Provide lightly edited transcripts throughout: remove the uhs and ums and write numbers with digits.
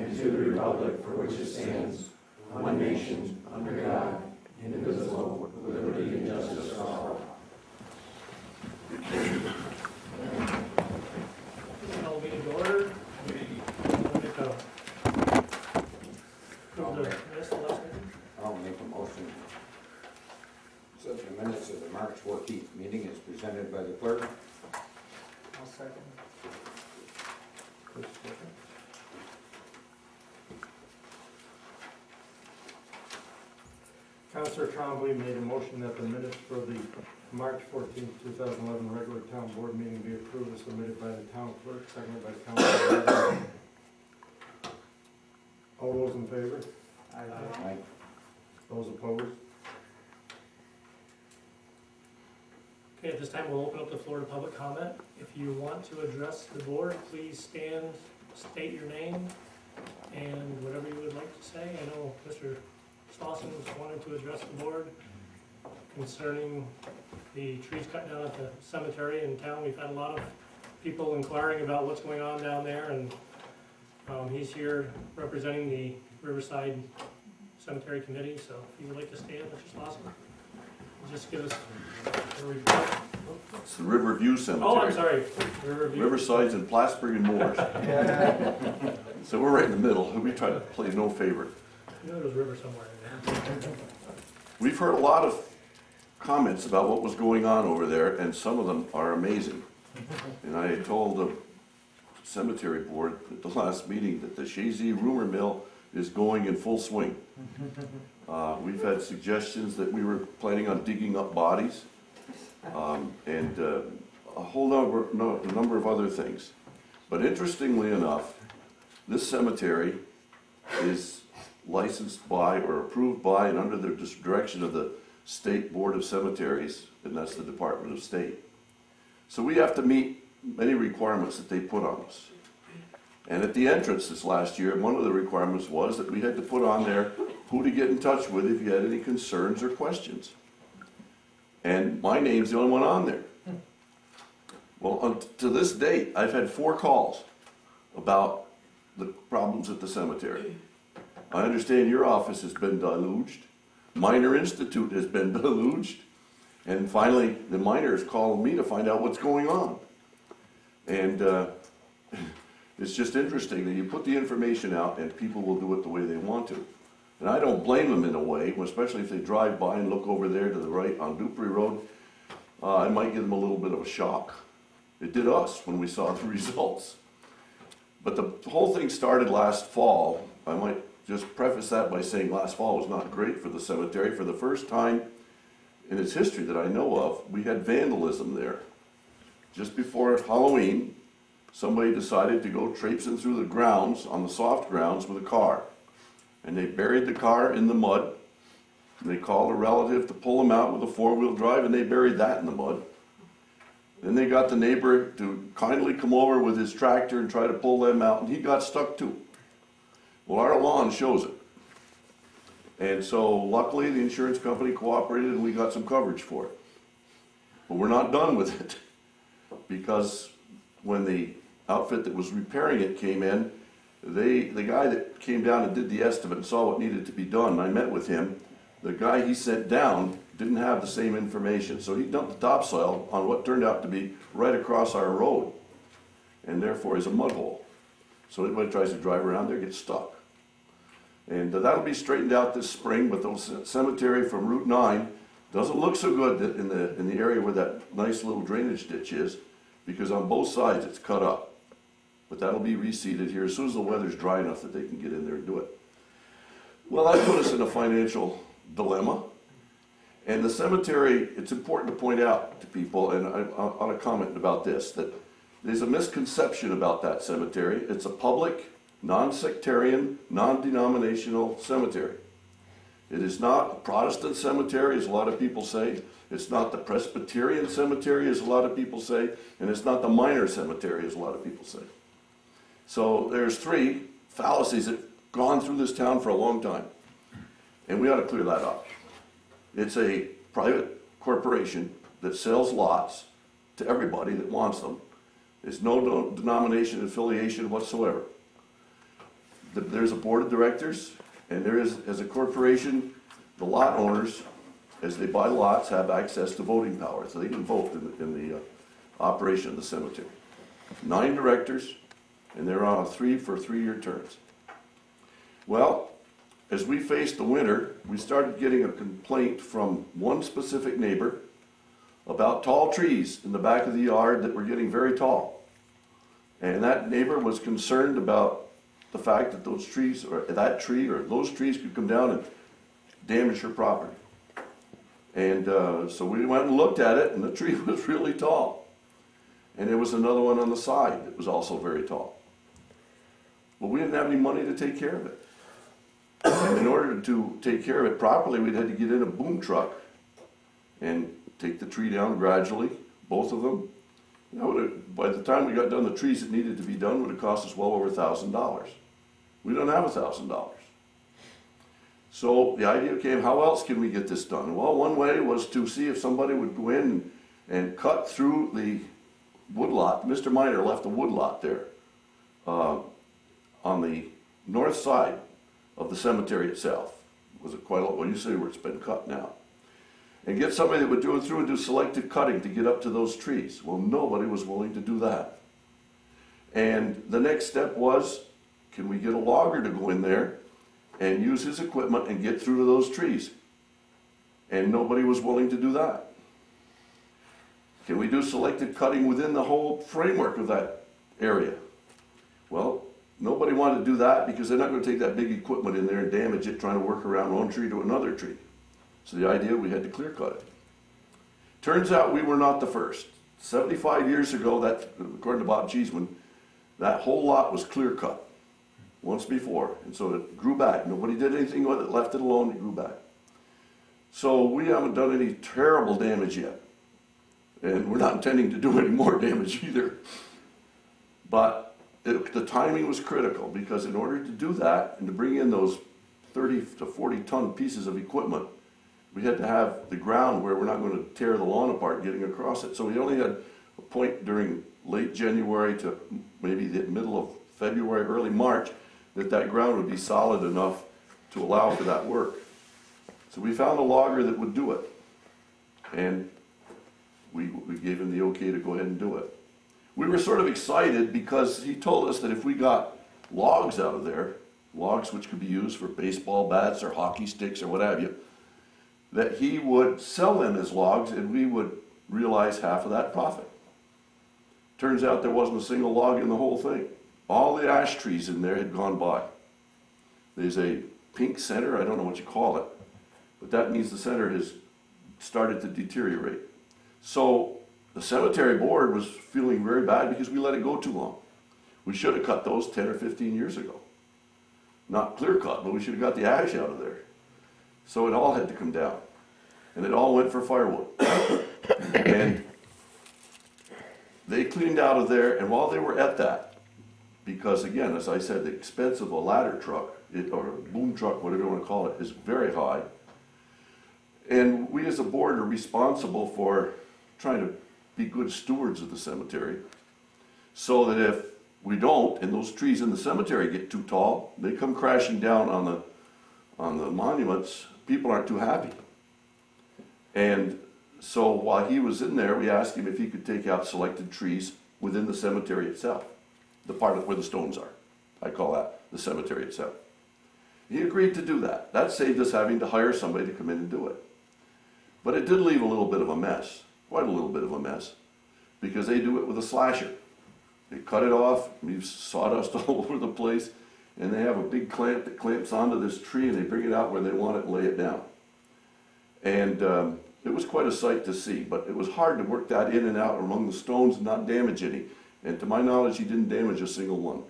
and to the republic for which it stands, one nation, under God, indivisible, with liberty and justice for all. Call meeting to order. I'll make a motion. So the minutes of the March 14th meeting is presented by the clerk. I'll second. Councilor Trombley made a motion that the minutes for the March 14th, 2011 regular town board meeting be approved as submitted by the town clerk, seconded by Councilor. All those in favor? Aye. Those opposed? Okay, at this time, we'll open up the floor to public comment. If you want to address the board, please stand, state your name, and whatever you would like to say. I know Mr. Slauson was wanting to address the board concerning the trees cut down at the cemetery in town. We've had a lot of people inquiring about what's going on down there, and he's here representing the Riverside Cemetery Committee, so if you would like to stand, Mr. Slauson, just give us a report. It's the Riverview Cemetery. Oh, I'm sorry. Riverside's in Plattsburgh and Moores. So we're right in the middle. We try to play no favorite. You know there's a river somewhere in there. We've heard a lot of comments about what was going on over there, and some of them are amazing. And I told the cemetery board at the last meeting that the Chazy rumor mill is going in full swing. We've had suggestions that we were planning on digging up bodies, and a whole number of other things. But interestingly enough, this cemetery is licensed by or approved by and under the direction of the State Board of Cemeteries, and that's the Department of State. So we have to meet many requirements that they put on us. And at the entrance this last year, one of the requirements was that we had to put on there who to get in touch with if you had any concerns or questions. And my name's the only one on there. Well, to this date, I've had 4 calls about the problems at the cemetery. I understand your office has been deluged. Miner Institute has been deluged. And finally, the miners called me to find out what's going on. And it's just interesting that you put the information out and people will do it the way they want to. And I don't blame them in a way, especially if they drive by and look over there to the right on Dupree Road. I might give them a little bit of a shock. It did us when we saw the results. But the whole thing started last fall. I might just preface that by saying last fall was not great for the cemetery. For the first time in its history that I know of, we had vandalism there. Just before Halloween, somebody decided to go traipsing through the grounds, on the soft grounds, with a car. And they buried the car in the mud. They called a relative to pull them out with a 4-wheel drive, and they buried that in the mud. Then they got the neighbor to kindly come over with his tractor and try to pull them out, and he got stuck too. Well, our lawn shows it. And so luckily the insurance company cooperated and we got some coverage for it. But we're not done with it, because when the outfit that was repairing it came in, the guy that came down and did the estimate and saw what needed to be done, and I met with him, the guy he sent down didn't have the same information. So he dumped the topsoil on what turned out to be right across our road, and therefore is a mud hole. So anybody tries to drive around there gets stuck. And that'll be straightened out this spring, but the cemetery from Route 9 doesn't look so good in the area where that nice little drainage ditch is, because on both sides it's cut up. But that'll be reseeded here as soon as the weather's dry enough that they can get in there and do it. Well, that put us in a financial dilemma. And the cemetery, it's important to point out to people, and I ought to comment about this, that there's a misconception about that cemetery. It's a public, non-sectarian, non-denominational cemetery. It is not a Protestant cemetery, as a lot of people say. It's not the Presbyterian cemetery, as a lot of people say. And it's not the minor cemetery, as a lot of people say. So there's 3 fallacies that have gone through this town for a long time. And we ought to clear that up. It's a private corporation that sells lots to everybody that wants them. There's no denomination affiliation whatsoever. there's a board of directors, and there is, as a corporation, the lot owners, as they buy lots, have access to voting power, so they can vote in the operation of the cemetery. 9 directors, and they're on 3-year terms. Well, as we faced the winter, we started getting a complaint from one specific neighbor about tall trees in the back of the yard that were getting very tall. And that neighbor was concerned about the fact that those trees, or that tree, or those trees could come down and damage her property. And so we went and looked at it, and the tree was really tall. And there was another one on the side that was also very tall. But we didn't have any money to take care of it. And in order to take care of it properly, we'd had to get in a boom truck and take the tree down gradually, both of them. By the time we got done the trees that needed to be done, would have cost us well over $1,000. We don't have $1,000. So the idea came, how else can we get this done? Well, one way was to see if somebody would go in and cut through the woodlot. Mr. Miner left a woodlot there on the north side of the cemetery itself. Was it quite a lot? Well, you say where it's been cut now. And get somebody that would do it through and do selective cutting to get up to those trees. Well, nobody was willing to do that. And the next step was, can we get a logger to go in there and use his equipment and get through to those trees? And nobody was willing to do that. Can we do selective cutting within the whole framework of that area? Well, nobody wanted to do that because they're not going to take that big equipment in there and damage it trying to work around one tree to another tree. So the idea, we had to clear cut it. Turns out we were not the first. 75 years ago, that, according to Bob Cheeseman, that whole lot was clear cut once before. And so it grew back. Nobody did anything with it, left it alone, it grew back. So we haven't done any terrible damage yet. And we're not intending to do any more damage either. But the timing was critical, because in order to do that and to bring in those 30 to 40 ton pieces of equipment, we had to have the ground where we're not going to tear the lawn apart getting across it. So we only had a point during late January to maybe the middle of February, early March, that ground would be solid enough to allow for that work. So we found a logger that would do it. And we gave him the okay to go ahead and do it. We were sort of excited because he told us that if we got logs out of there, logs which could be used for baseball bats or hockey sticks or what have you, that he would sell them as logs and we would realize half of that profit. Turns out there wasn't a single log in the whole thing. All the ash trees in there had gone by. There's a pink center, I don't know what you call it, but that means the center has started to deteriorate. So the cemetery board was feeling very bad because we let it go too long. We should have cut those 10 or 15 years ago. Not clear cut, but we should have got the ash out of there. So it all had to come down. And it all went for firewood. And they cleaned out of there, and while they were at that, because again, as I said, the expense of a ladder truck, or a boom truck, whatever you want to call it, is very high. And we as a board are responsible for trying to be good stewards of the cemetery, so that if we don't, and those trees in the cemetery get too tall, they come crashing down on the monuments, people aren't too happy. And so while he was in there, we asked him if he could take out selected trees within the cemetery itself, the part of where the stones are. I call that the cemetery itself. He agreed to do that. That saved us having to hire somebody to come in and do it. But it did leave a little bit of a mess, quite a little bit of a mess, because they do it with a slasher. They cut it off, leave sawdust all over the place, and they have a big clamp that clamps onto this tree, and they bring it out where they want it and lay it down. And it was quite a sight to see, but it was hard to work that in and out among the stones and not damage any. And to my knowledge, he didn't damage a single one.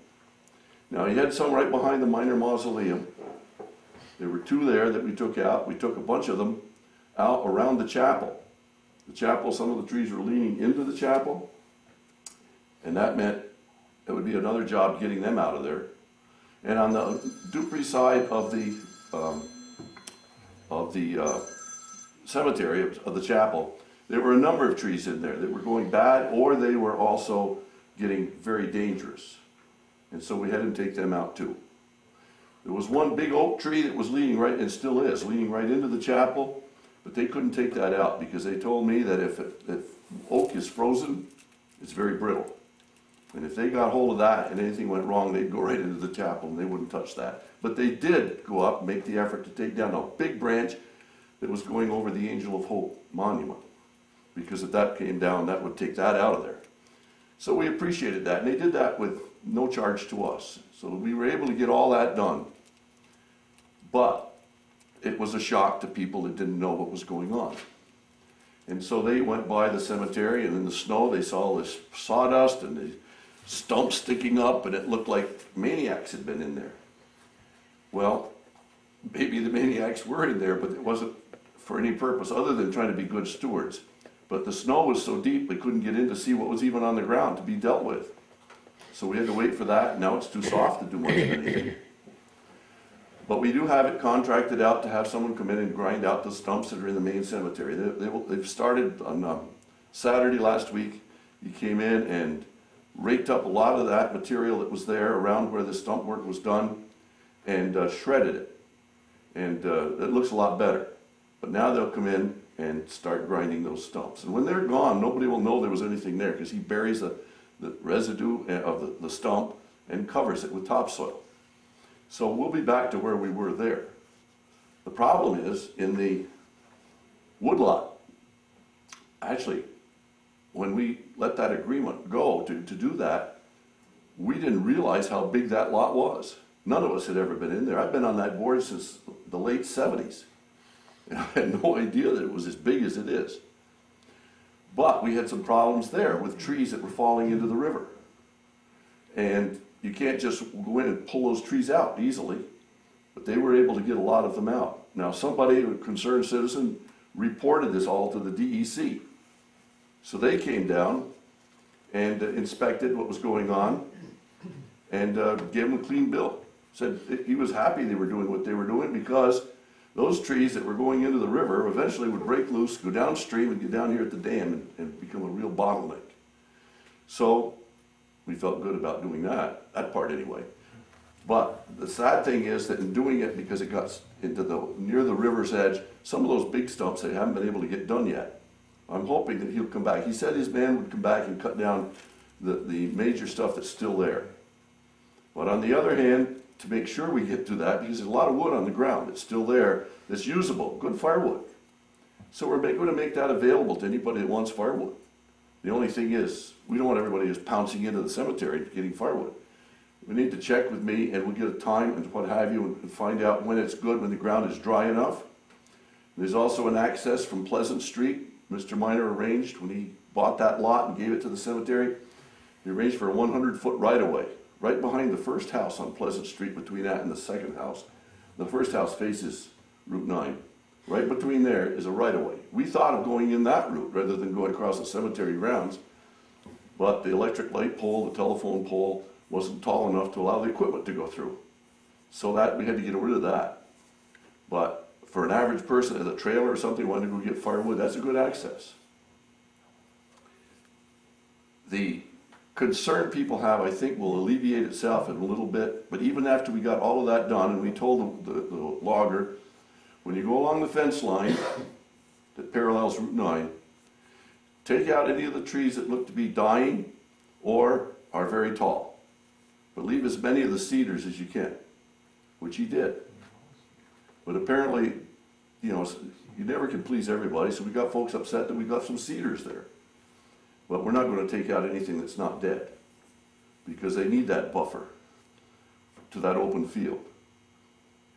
Now, he had some right behind the minor mausoleum. There were 2 there that we took out. We took a bunch of them out around the chapel. The chapel, some of the trees were leaning into the chapel, and that meant it would be another job getting them out of there. And on the Dupree side of the cemetery, of the chapel, there were a number of trees in there that were going bad, or they were also getting very dangerous. And so we had to take them out too. There was one big oak tree that was leaning right, and still is, leaning right into the chapel, but they couldn't take that out because they told me that if oak is frozen, it's very brittle. And if they got hold of that and anything went wrong, they'd go right into the chapel and they wouldn't touch that. But they did go up and make the effort to take down a big branch that was going over the Angel of Hope monument. Because if that came down, that would take that out of there. So we appreciated that, and they did that with no charge to us. So we were able to get all that done. But it was a shock to people that didn't know what was going on. And so they went by the cemetery, and in the snow they saw this sawdust and the stumps sticking up, and it looked like maniacs had been in there. Well, maybe the maniacs were in there, but it wasn't for any purpose other than trying to be good stewards. But the snow was so deep they couldn't get in to see what was even on the ground to be dealt with. So we had to wait for that, and now it's too soft to do much of anything. But we do have it contracted out to have someone come in and grind out the stumps that are in the main cemetery. They've started on Saturday last week. He came in and raked up a lot of that material that was there around where the stump work was done and shredded it. And it looks a lot better. But now they'll come in and start grinding those stumps. And when they're gone, nobody will know there was anything there because he buries the residue of the stump and covers it with topsoil. So we'll be back to where we were there. The problem is in the woodlot. Actually, when we let that agreement go to do that, we didn't realize how big that lot was. None of us had ever been in there. I've been on that board since the late 70s. And I had no idea that it was as big as it is. But we had some problems there with trees that were falling into the river. And you can't just go in and pull those trees out easily, but they were able to get a lot of them out. Now somebody, a concerned citizen, reported this all to the DEC. So they came down and inspected what was going on and gave him a clean bill. Said he was happy they were doing what they were doing because those trees that were going into the river eventually would break loose, go downstream and get down here at the dam and become a real bottleneck. So we felt good about doing that part anyway. But the sad thing is that in doing it, because it got into near the river's edge, some of those big stumps they haven't been able to get done yet. I'm hoping that he'll come back. He said his man would come back and cut down the major stuff that's still there. But on the other hand, to make sure we get to that, because there's a lot of wood on the ground that's still there, that's usable, good firewood. So we're going to make that available to anybody that wants firewood. The only thing is, we don't want everybody just pouncing into the cemetery getting firewood. We need to check with me and we'll get a time and what have you and find out when it's good, when the ground is dry enough. There's also an access from Pleasant Street. Mr. Minor arranged when he bought that lot and gave it to the cemetery. He arranged for a 100-foot right-of-way, right behind the first house on Pleasant Street, between that and the second house. The first house faces Route 9. Right between there is a right-of-way. We thought of going in that route rather than going across the cemetery grounds, but the electric light pole, the telephone pole, wasn't tall enough to allow the equipment to go through. So that we had to get rid of that. But for an average person at a trailer or something wanting to go get firewood, that's a good access. The concern people have, I think, will alleviate itself in a little bit, but even after we got all of that done, and we told the logger, when you go along the fence line that parallels Route 9, take out any of the trees that look to be dying or are very tall, but leave as many of the cedars as you can, which he did. But apparently, you know, you never can please everybody, so we got folks upset that we got some cedars there. But we're not going to take out anything that's not dead, because they need that buffer to that open field.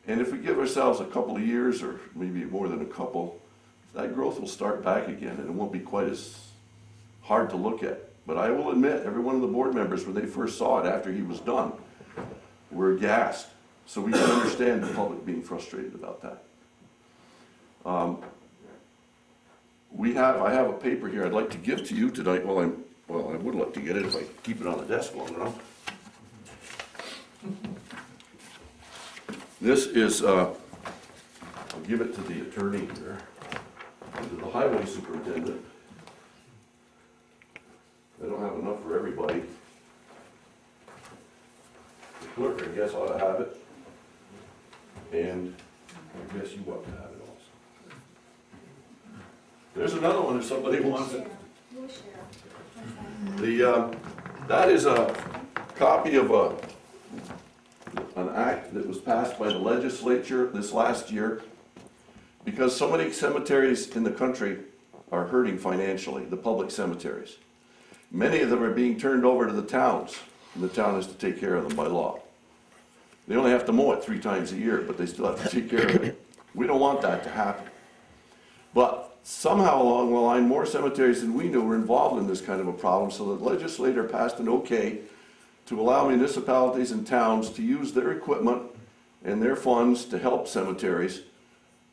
And if we give ourselves a couple of years, or maybe more than a couple, that growth will start back again, and it won't be quite as hard to look at. But I will admit, every one of the board members, when they first saw it after he was done, were aghast. So we can understand the public being frustrated about that. I have a paper here I'd like to give to you tonight. Well, I would like to get it if I keep it on the desk long enough. This is, I'll give it to the attorney here, and to the highway superintendent. I don't have enough for everybody. The clerk, I guess, ought to have it. And I guess you want to have it also. There's another one if somebody wants it. We'll share. That is a copy of an act that was passed by the legislature this last year, because so many cemeteries in the country are hurting financially, the public cemeteries. Many of them are being turned over to the towns, and the town has to take care of them by law. They only have to mow it 3 times a year, but they still have to take care of it. We don't want that to happen. But somehow along the line, more cemeteries than we knew were involved in this kind of a problem, so the legislature passed an okay to allow municipalities and towns to use their equipment and their funds to help cemeteries,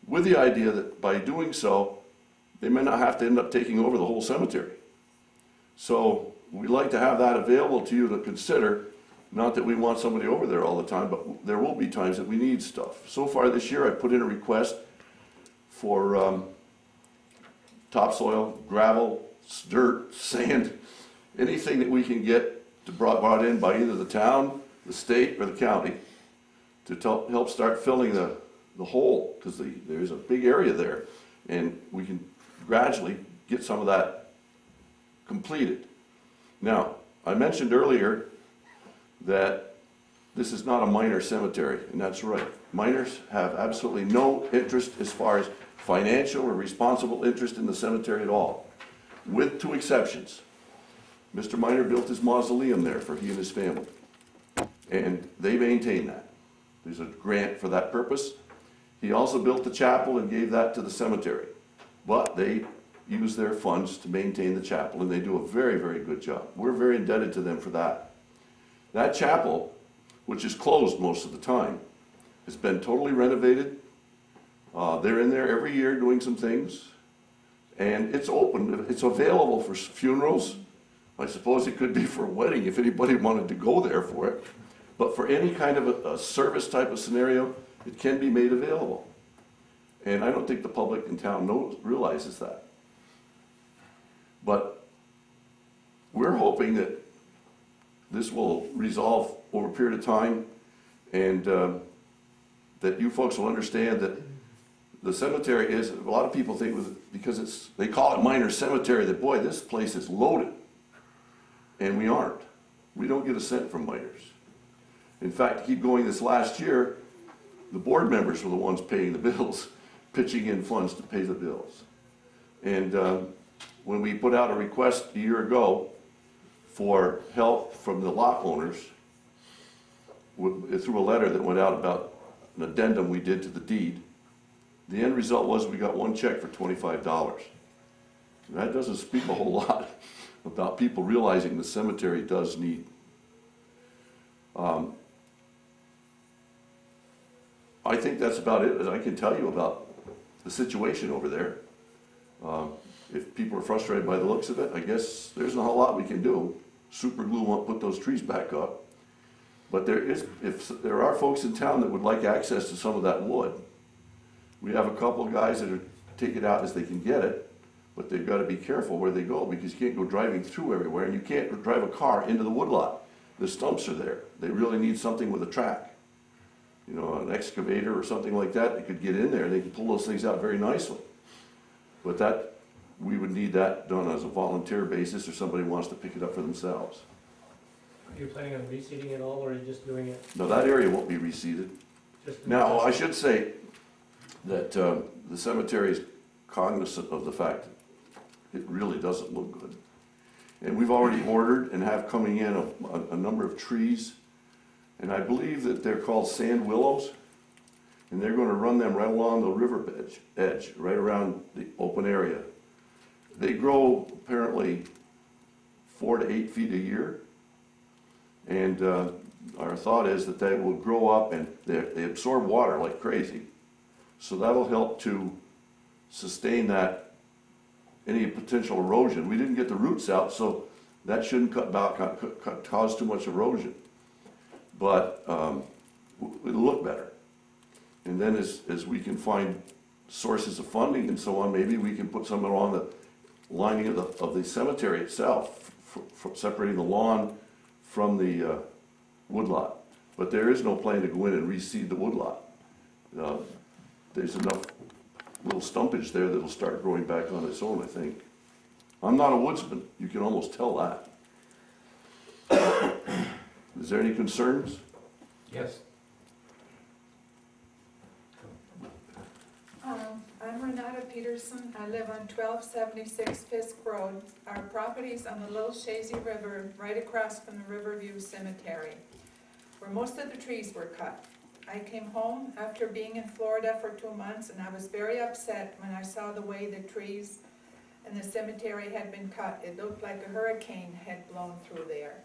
with the idea that by doing so, they may not have to end up taking over the whole cemetery. So we'd like to have that available to you to consider. Not that we want somebody over there all the time, but there will be times that we need stuff. So far this year, I put in a request for topsoil, gravel, dirt, sand, anything that we can get brought in by either the town, the state, or the county to help start filling the hole, because there's a big area there, and we can gradually get some of that completed. Now, I mentioned earlier that this is not a minor cemetery, and that's right. Miners have absolutely no interest as far as financial or responsible interest in the cemetery at all, with 2 exceptions. Mr. Miner built his mausoleum there for he and his family, and they maintain that. There's a grant for that purpose. He also built the chapel and gave that to the cemetery, but they use their funds to maintain the chapel, and they do a very, very good job. We're very indebted to them for that. That chapel, which is closed most of the time, has been totally renovated. They're in there every year doing some things, and it's open. It's available for funerals. I suppose it could be for a wedding if anybody wanted to go there for it. But for any kind of a service type of scenario, it can be made available. And I don't think the public in town realizes that. But we're hoping that this will resolve over a period of time, and that you folks will understand that the cemetery is, a lot of people think because they call it minor cemetery, that boy, this place is loaded. And we aren't. We don't get a cent from miners. In fact, to keep going, this last year, the board members were the ones paying the bills, pitching in funds to pay the bills. And when we put out a request a year ago for help from the lot owners, through a letter that went out about an addendum we did to the deed, the end result was we got 1 check for $25. And that doesn't speak a whole lot about people realizing the cemetery does need. I think that's about it, as I can tell you about the situation over there. If people are frustrated by the looks of it, I guess there's not a whole lot we can do. Super glue won't put those trees back up. But if there are folks in town that would like access to some of that wood, we have a couple of guys that are take it out as they can get it, but they've got to be careful where they go, because you can't go driving through everywhere, and you can't drive a car into the woodlot. The stumps are there. They really need something with a track. You know, an excavator or something like that, they could get in there, they can pull those things out very nicely. But we would need that done as a volunteer basis, or somebody wants to pick it up for themselves. Are you planning on reseeding it all, or are you just doing it? No, that area won't be reseeded. Now, I should say that the cemetery is cognizant of the fact that it really doesn't look good. And we've already ordered and have coming in a number of trees, and I believe that they're called sand willows, and they're going to run them right along the river edge, right around the open area. They grow apparently 4 to 8 feet a year, and our thought is that they will grow up, and they absorb water like crazy. So that'll help to sustain that, any potential erosion. We didn't get the roots out, so that shouldn't cause too much erosion. But it'll look better. And then as we can find sources of funding and so on, maybe we can put some along the lining of the cemetery itself, for separating the lawn from the woodlot. But there is no plan to go in and reseed the woodlot. there's enough little stumpage there that'll start growing back on its own, I think. I'm not a woodsman, you can almost tell that. Is there any concerns? Yes. I'm Renata Peterson. I live on 1276 Fisk Road. Our property's on the Little Chazy River, right across from the Riverview Cemetery, where most of the trees were cut. I came home after being in Florida for 2 months, and I was very upset when I saw the way the trees in the cemetery had been cut. It looked like a hurricane had blown through there.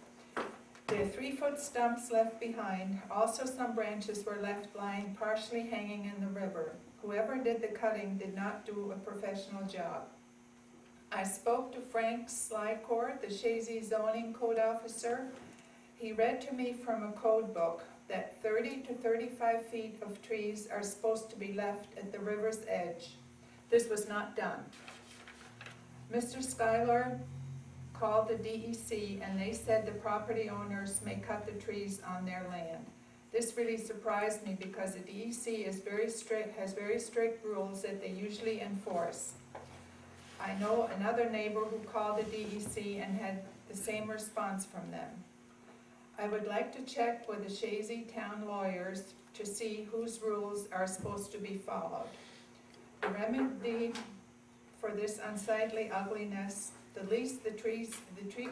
There are 3-foot stumps left behind. Also, some branches were left lying partially hanging in the river. Whoever did the cutting did not do a professional job. I spoke to Frank Slycourt, the Chazy zoning code officer. He read to me from a code book that 30 to 35 feet of trees are supposed to be left at the river's edge. This was not done. Mr. Schuyler called the DEC and they said the property owners may cut the trees on their land. This really surprised me because the DEC is has very strict rules that they usually enforce. I know another neighbor who called the DEC and had the same response from them. I would like to check with the Chazy town lawyers to see whose rules are supposed to be followed. The remedy for this unsightly ugliness, the least the tree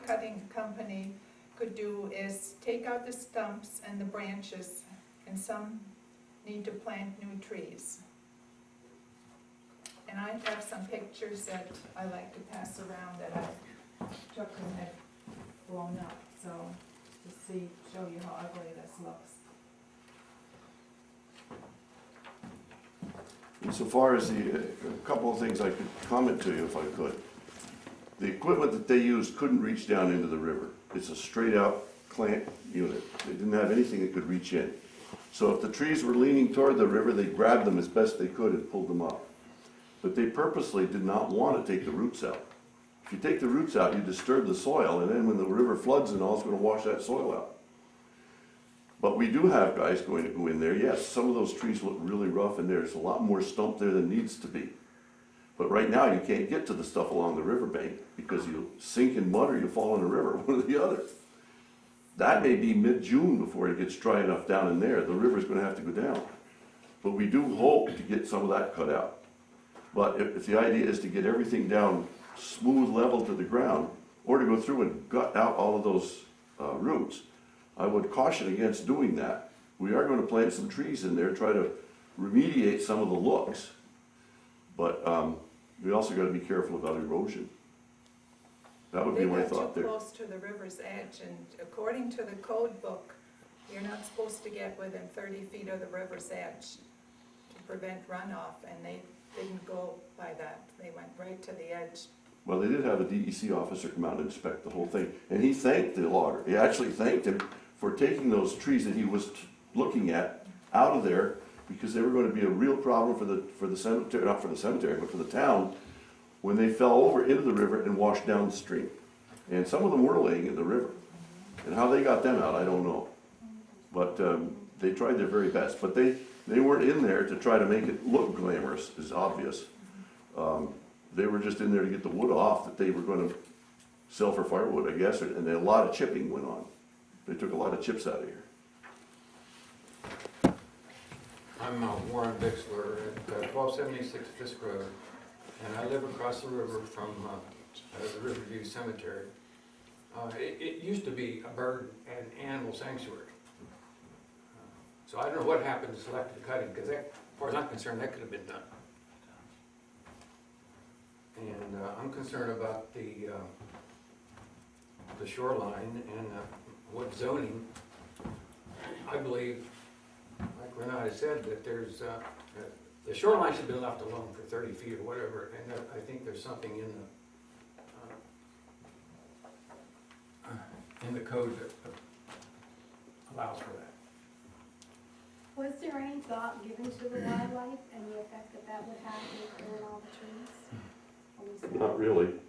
cutting company could do is take out the stumps and the branches, and some need to plant new trees. And I have some pictures that I like to pass around that I took and had blown up, so to show you how ugly this looks. Insofar as a couple of things I could comment to you if I could. The equipment that they used couldn't reach down into the river. It's a straight out clamp unit. They didn't have anything that could reach in. So if the trees were leaning toward the river, they grabbed them as best they could and pulled them up. But they purposely did not want to take the roots out. If you take the roots out, you disturb the soil, and then when the river floods and all, it's going to wash that soil out. But we do have guys going to go in there. Yes, some of those trees look really rough, and there's a lot more stump there than needs to be. But right now, you can't get to the stuff along the riverbank because you sink in mud or you fall in the river, one or the other. That may be mid-June before it gets dry enough down in there. The river's going to have to go down. But we do hope to get some of that cut out. But if the idea is to get everything down smooth level to the ground, or to go through and gut out all of those roots, I would caution against doing that. We are going to plant some trees in there, try to remediate some of the looks, but we also got to be careful about erosion. That would be my thought there. They got too close to the river's edge, and according to the code book, you're not supposed to get within 30 feet of the river's edge to prevent runoff, and they didn't go by that. They went right to the edge. Well, they did have a DEC officer come out and inspect the whole thing, and he thanked the logger. He actually thanked him for taking those trees that he was looking at out of there, because they were going to be a real problem for the cemetery, not for the cemetery, but for the town, when they fell over into the river and washed down the stream. And some of them were laying in the river. And how they got them out, I don't know. But they tried their very best. But they weren't in there to try to make it look glamorous, is obvious. They were just in there to get the wood off that they were going to sell for firewood, I guess, and a lot of chipping went on. They took a lot of chips out of here. I'm Warren Bixler at 1276 Fisk Road, and I live across the river from the Riverview Cemetery. It used to be a bird and animal sanctuary. So I don't know what happened to selective cutting, because as far as I'm concerned, that could have been done. And I'm concerned about the shoreline and what zoning. I believe, like Renata said, that there's the shoreline should be left alone for 30 feet or whatever, and I think there's something in the code that allows for that. Was there any thought given to the wildlife and the effect that would have in killing all the trees? Or was that- Not really.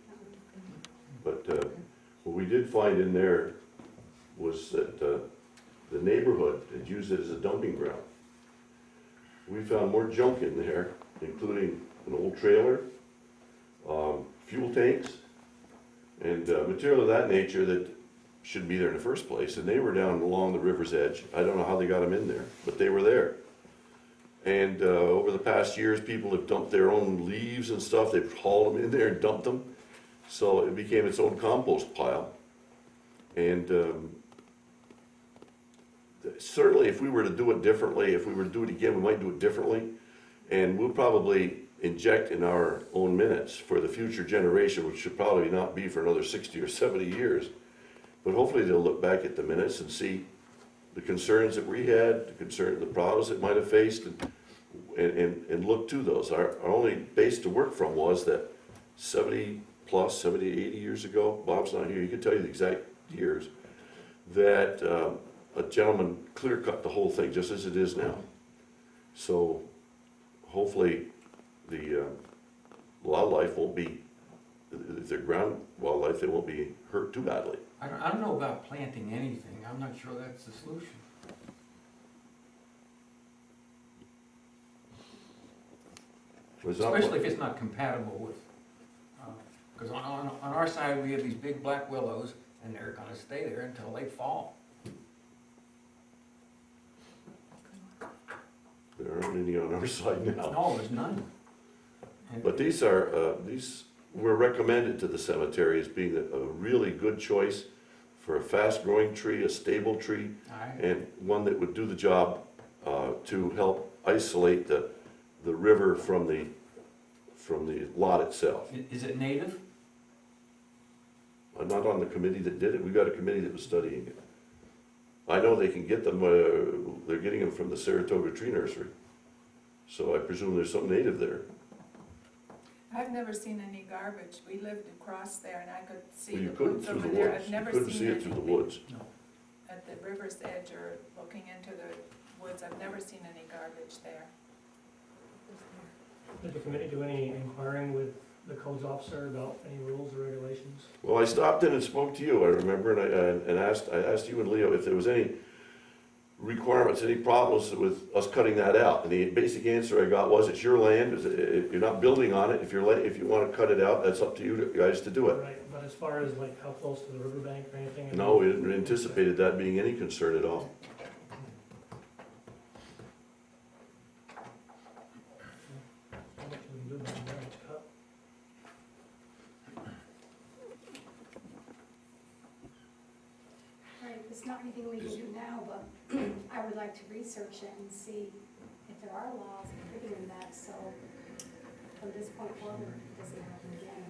But what we did find in there was that the neighborhood had used it as a dumping ground. we found more junk in there, including an old trailer, fuel tanks, and material of that nature that shouldn't be there in the first place. And they were down along the river's edge. I don't know how they got them in there, but they were there. And over the past years, people have dumped their own leaves and stuff. They've hauled them in there and dumped them. So it became its own compost pile. And certainly if we were to do it differently, if we were to do it again, we might do it differently. And we'll probably inject in our own minutes for the future generation, which should probably not be for another 60 or 70 years. But hopefully they'll look back at the minutes and see the concerns that we had, the problems it might have faced, and look to those. Our only base to work from was that 70, 80 years ago, Bob's not here, he could tell you the exact years, that a gentleman clear cut the whole thing just as it is now. So hopefully the wildlife won't be, if they're ground wildlife, they won't be hurt too badly. I don't know about planting anything, I'm not sure that's the solution. Especially if it's not compatible with, because on our side, we have these big black willows, and they're gonna stay there until they fall. There aren't any on our side now. No, there's none. But these were recommended to the cemetery as being a really good choice for a fast-growing tree, a stable tree, and one that would do the job to help isolate the river from the lot itself. Is it native? I'm not on the committee that did it. We got a committee that was studying it. I know they can get them, they're getting them from the Saratoga Tree Nursery. So I presume there's some native there. I've never seen any garbage. We lived across there and I could see Well, the you couldn't woods through over the there. woods. I've You never couldn't seen see it through the anything woods. No. at the river's edge or looking into the woods. I've never seen any garbage there. Did the committee do any inquiring with the codes officer about any rules or regulations? Well, I stopped in and spoke to you, I remember, and I asked you and Leo if there was any requirements, any problems with us cutting that out. And the basic answer I got was, it's your land, you're not building on it, if you want to cut it out, that's up to you guys to do it. Right, but as far as like how close to the riverbank or anything? No, we didn't anticipate that being any concern at all. How much we can do about that, it's cut. Right, there's not anything we can do now, but I would like to research it and see if there are laws prohibiting that, so from this point forward, it doesn't happen again.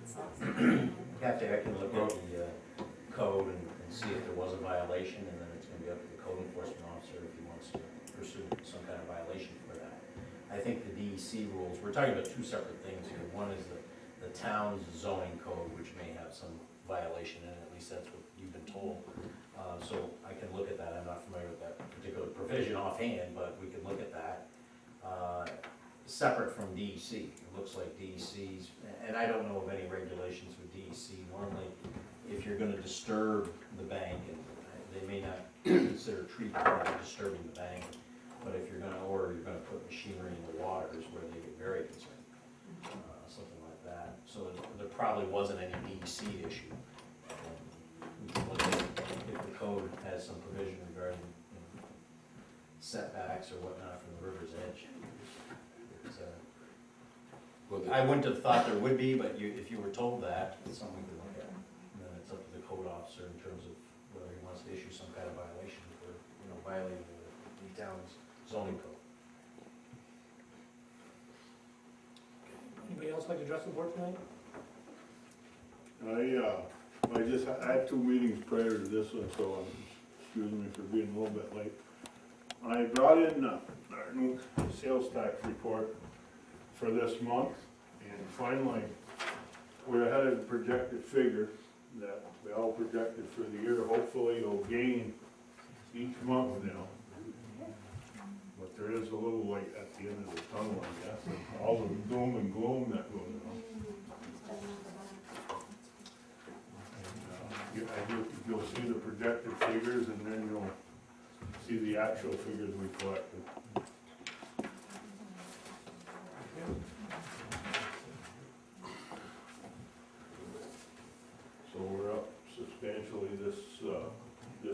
It's not something- Kathy, I can look at the code and see if there was a violation, and then it's gonna be up to the code enforcement officer if he wants to pursue some kind of violation for that. I think the DEC rules, we're talking about two separate things here. One is the town's zoning code, which may have some violation in it, at least that's what you've been told. So I can look at that, I'm not familiar with that particular provision offhand, but we can look at that. Separate from DEC, it looks like DEC's, and I don't know of any regulations with DEC. Normally, if you're gonna disturb the bank, and they may not consider tree cutting disturbing the bank, but if you're gonna put machinery in the water is where they get very concerned, something like that. So there probably wasn't any DEC issue. We can look at if the code has some provision regarding setbacks or whatnot from the river's edge. I wouldn't have thought there would be, but if you were told that, it's something we could look at. And then it's up to the code officer in terms of whether he wants to issue some kind of violation for, violating the town's zoning code. Anybody else like to address the board tonight? I had two meetings prior to this one, so excuse me for being a little bit late. I brought in our new sales tax report for this month, and finally, we're ahead of the projected figure that we all projected for the year. Hopefully, it'll gain each month now. But there is a little light at the end of the tunnel, I guess, and all the doom and gloom that goes on. You'll see the projected figures, and then you'll see the actual figures we collected.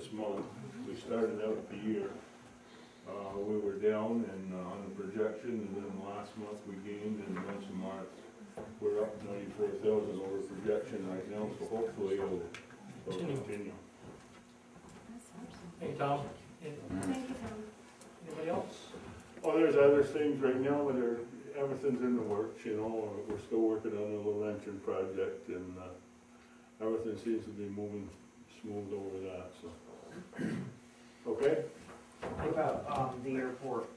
this month. We started out the year. We were down and on the projection, and then last month we gained, and once in March, we're up 94,000 over projection right now, so hopefully it'll continue. Thank you, Tom. Thank you, Tom. Anybody else? Oh, there's other things right now, but everything's in the works, you know, we're still working on a little engine project, and, everything seems to be moving smooth over that, so. Okay? What about, the airport?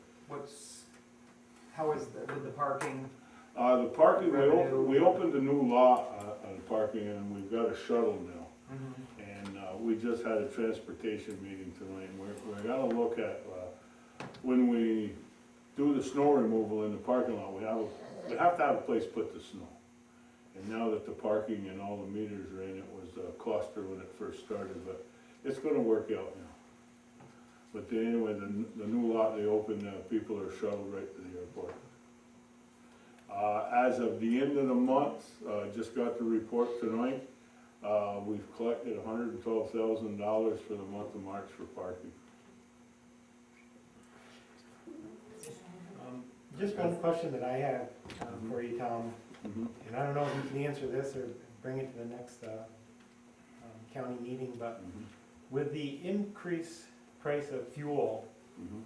How is the parking? The parking, Revenue. we opened a new lot, on parking, and we've got a shuttle now. And, we just had a transportation meeting tonight, and we're gonna look at, when we do the snow removal in the parking lot, we have to have a place to put the snow. And now that the parking and all the meters are in, it was a cluster when it first started, but it's gonna work out now. But anyway, the new lot they opened, people are shuttled right to the airport. As of the end of the month, just got the report tonight, we've collected $112,000 for the month of March for parking. Just one question that I have for you, Tom, Mhm. and I don't know if you can answer this or bring it to the next county meeting, but Mhm. with the increased price of fuel, Mhm.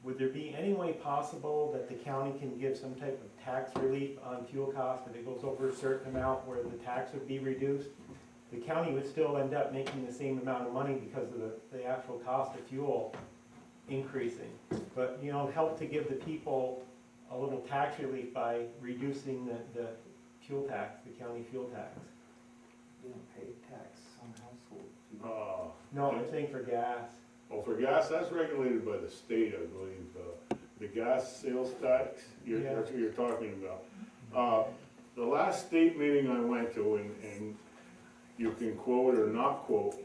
would there be any way possible that the county can give some type of tax relief on fuel costs if it goes over a certain amount where the tax would be reduced? The county would still end up making the same amount of money because of the actual cost of fuel increasing. But, you know, help to give the people a little tax relief by reducing the fuel tax, the county fuel tax. You don't pay tax on household fuel. No, I'm saying for gas. Oh, for gas, that's regulated by the state, I believe, the gas sales tax, that's what you're talking about. The last state meeting I went to, and you can quote or not quote,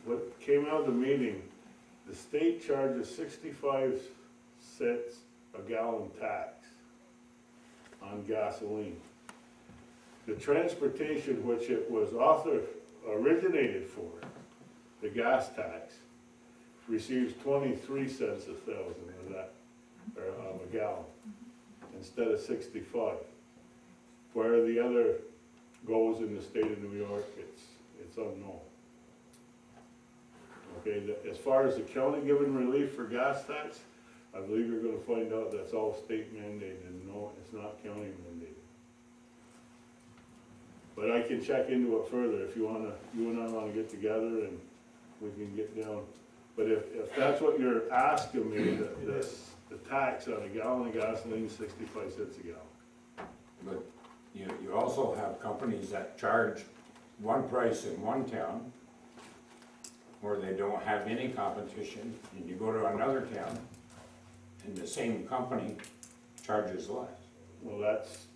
what came out of the meeting, the state charges 65 cents a gallon tax on gasoline. The transportation, which it was originated for, the gas tax, receives 23 cents a thousand of that, or of a gallon, instead of 65. Where the other goes in the state of New York, it's unknown. Okay, as far as the county giving relief for gas tax, I believe you're gonna find out that's all state mandated, and no, it's not county mandated. But I can check into it further if you and I wanna get together and we can get down. But if that's what you're asking me, the tax on a gallon of gasoline is 65 cents a gallon. But you also have companies that charge one price in one town, where they don't have any competition, and you go to another town, and the same company charges less. Well, that's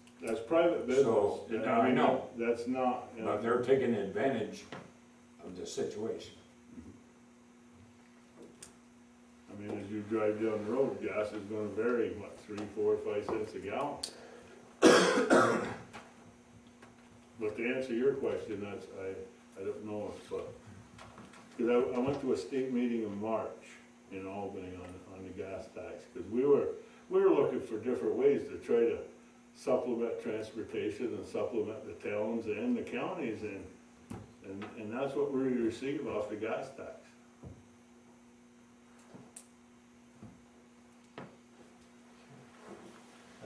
private business. So, I know. That's not. But they're taking advantage of the situation. I mean, as you drive down the road, gas is gonna vary, what, 3, 4, 5 cents a gallon? But to answer your question, I don't know if, because I went to a state meeting in March in Albany on the gas tax, because we were looking for different ways to try to supplement transportation and supplement the towns and the counties, and that's what we receive off the gas tax.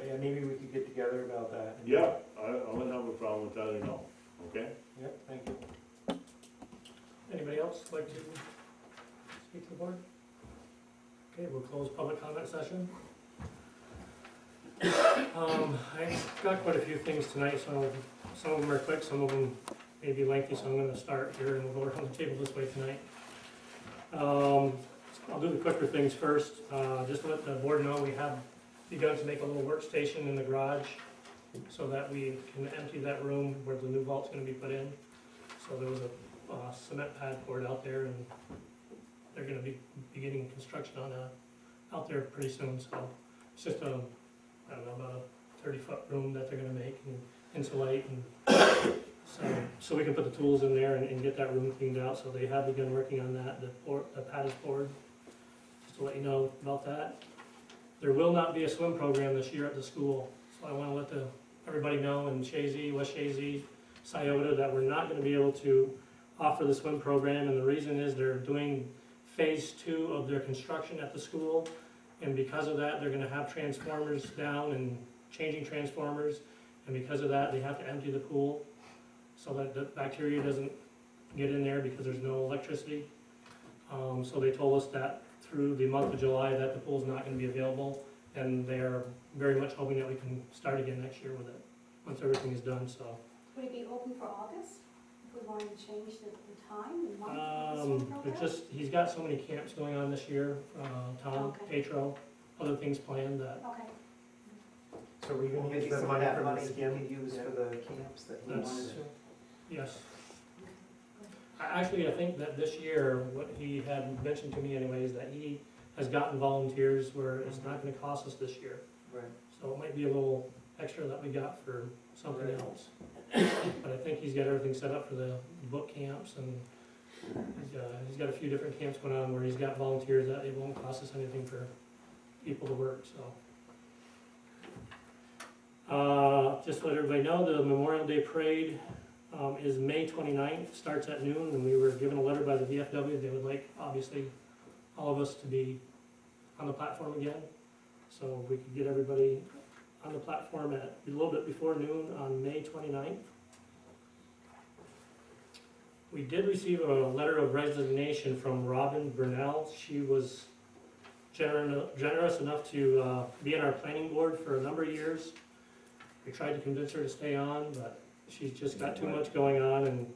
Yeah, maybe we could get together about that. Yeah, I wouldn't have a problem with that at all, okay? Yep, thank you. Anybody else like to speak to the board? Okay, we'll close public comment session. I've got quite a few things tonight, so some of them are quick, some of them may be lengthy, so I'm gonna start here and we'll go around the table this way tonight. I'll do the quicker things first. Just to let the board know, we have begun to make a little workstation in the garage so that we can empty that room where the new vault's gonna be put in. So there was a cement pad poured out there, and they're gonna be beginning construction on out there pretty soon, so it's just a, I don't know, about a 30-foot room that they're gonna make and insulate and So we can put the tools in there and get that room cleaned out, so they have begun working on that, the pad is poured, just to let you know about that. There will not be a swim program this year at the school, so I wanna let everybody know in Chazy, West Chazy, Scioto, that we're not gonna be able to offer the swim program, and the reason is they're doing phase 2 of their construction at the school, and because of that, they're gonna have transformers down and changing transformers, and because of that, they have to empty the pool so that the bacteria doesn't get in there because there's no electricity. So they told us that through the month of July that the pool's not gonna be available, and they're very much hoping that we can start again next year with it, once everything is done, so. Would it be open for August? If we wanted to change the time and month of the swim program? It's just, he's got so many camps going on this year, Tom, Okay. Petro, other things planned that, Okay. So we're gonna Maybe use the some of money that from money the you skim? could use for the camps that he That's- wanted to. yes. Actually, I think that this year, what he had mentioned to me anyways, that he has gotten volunteers where it's not gonna cost us this year. Right. So it might be a little extra that we got for something Right. else. But I think he's got everything set up for the book camps, and he's got a few different camps going on where he's got volunteers that it won't cost us anything for people to work, so. Just to let everybody know, the Memorial Day Parade is May 29th, starts at noon, and we were given a letter by the VFW, they would like, obviously, all of us to be on the platform again. So if we could get everybody on the platform at a little bit before noon on May 29th. We did receive a letter of resignation from Robin Burnell. She was generous enough to be on our planning board for a number of years. We tried to convince her to stay on, but she's just got too much going on, and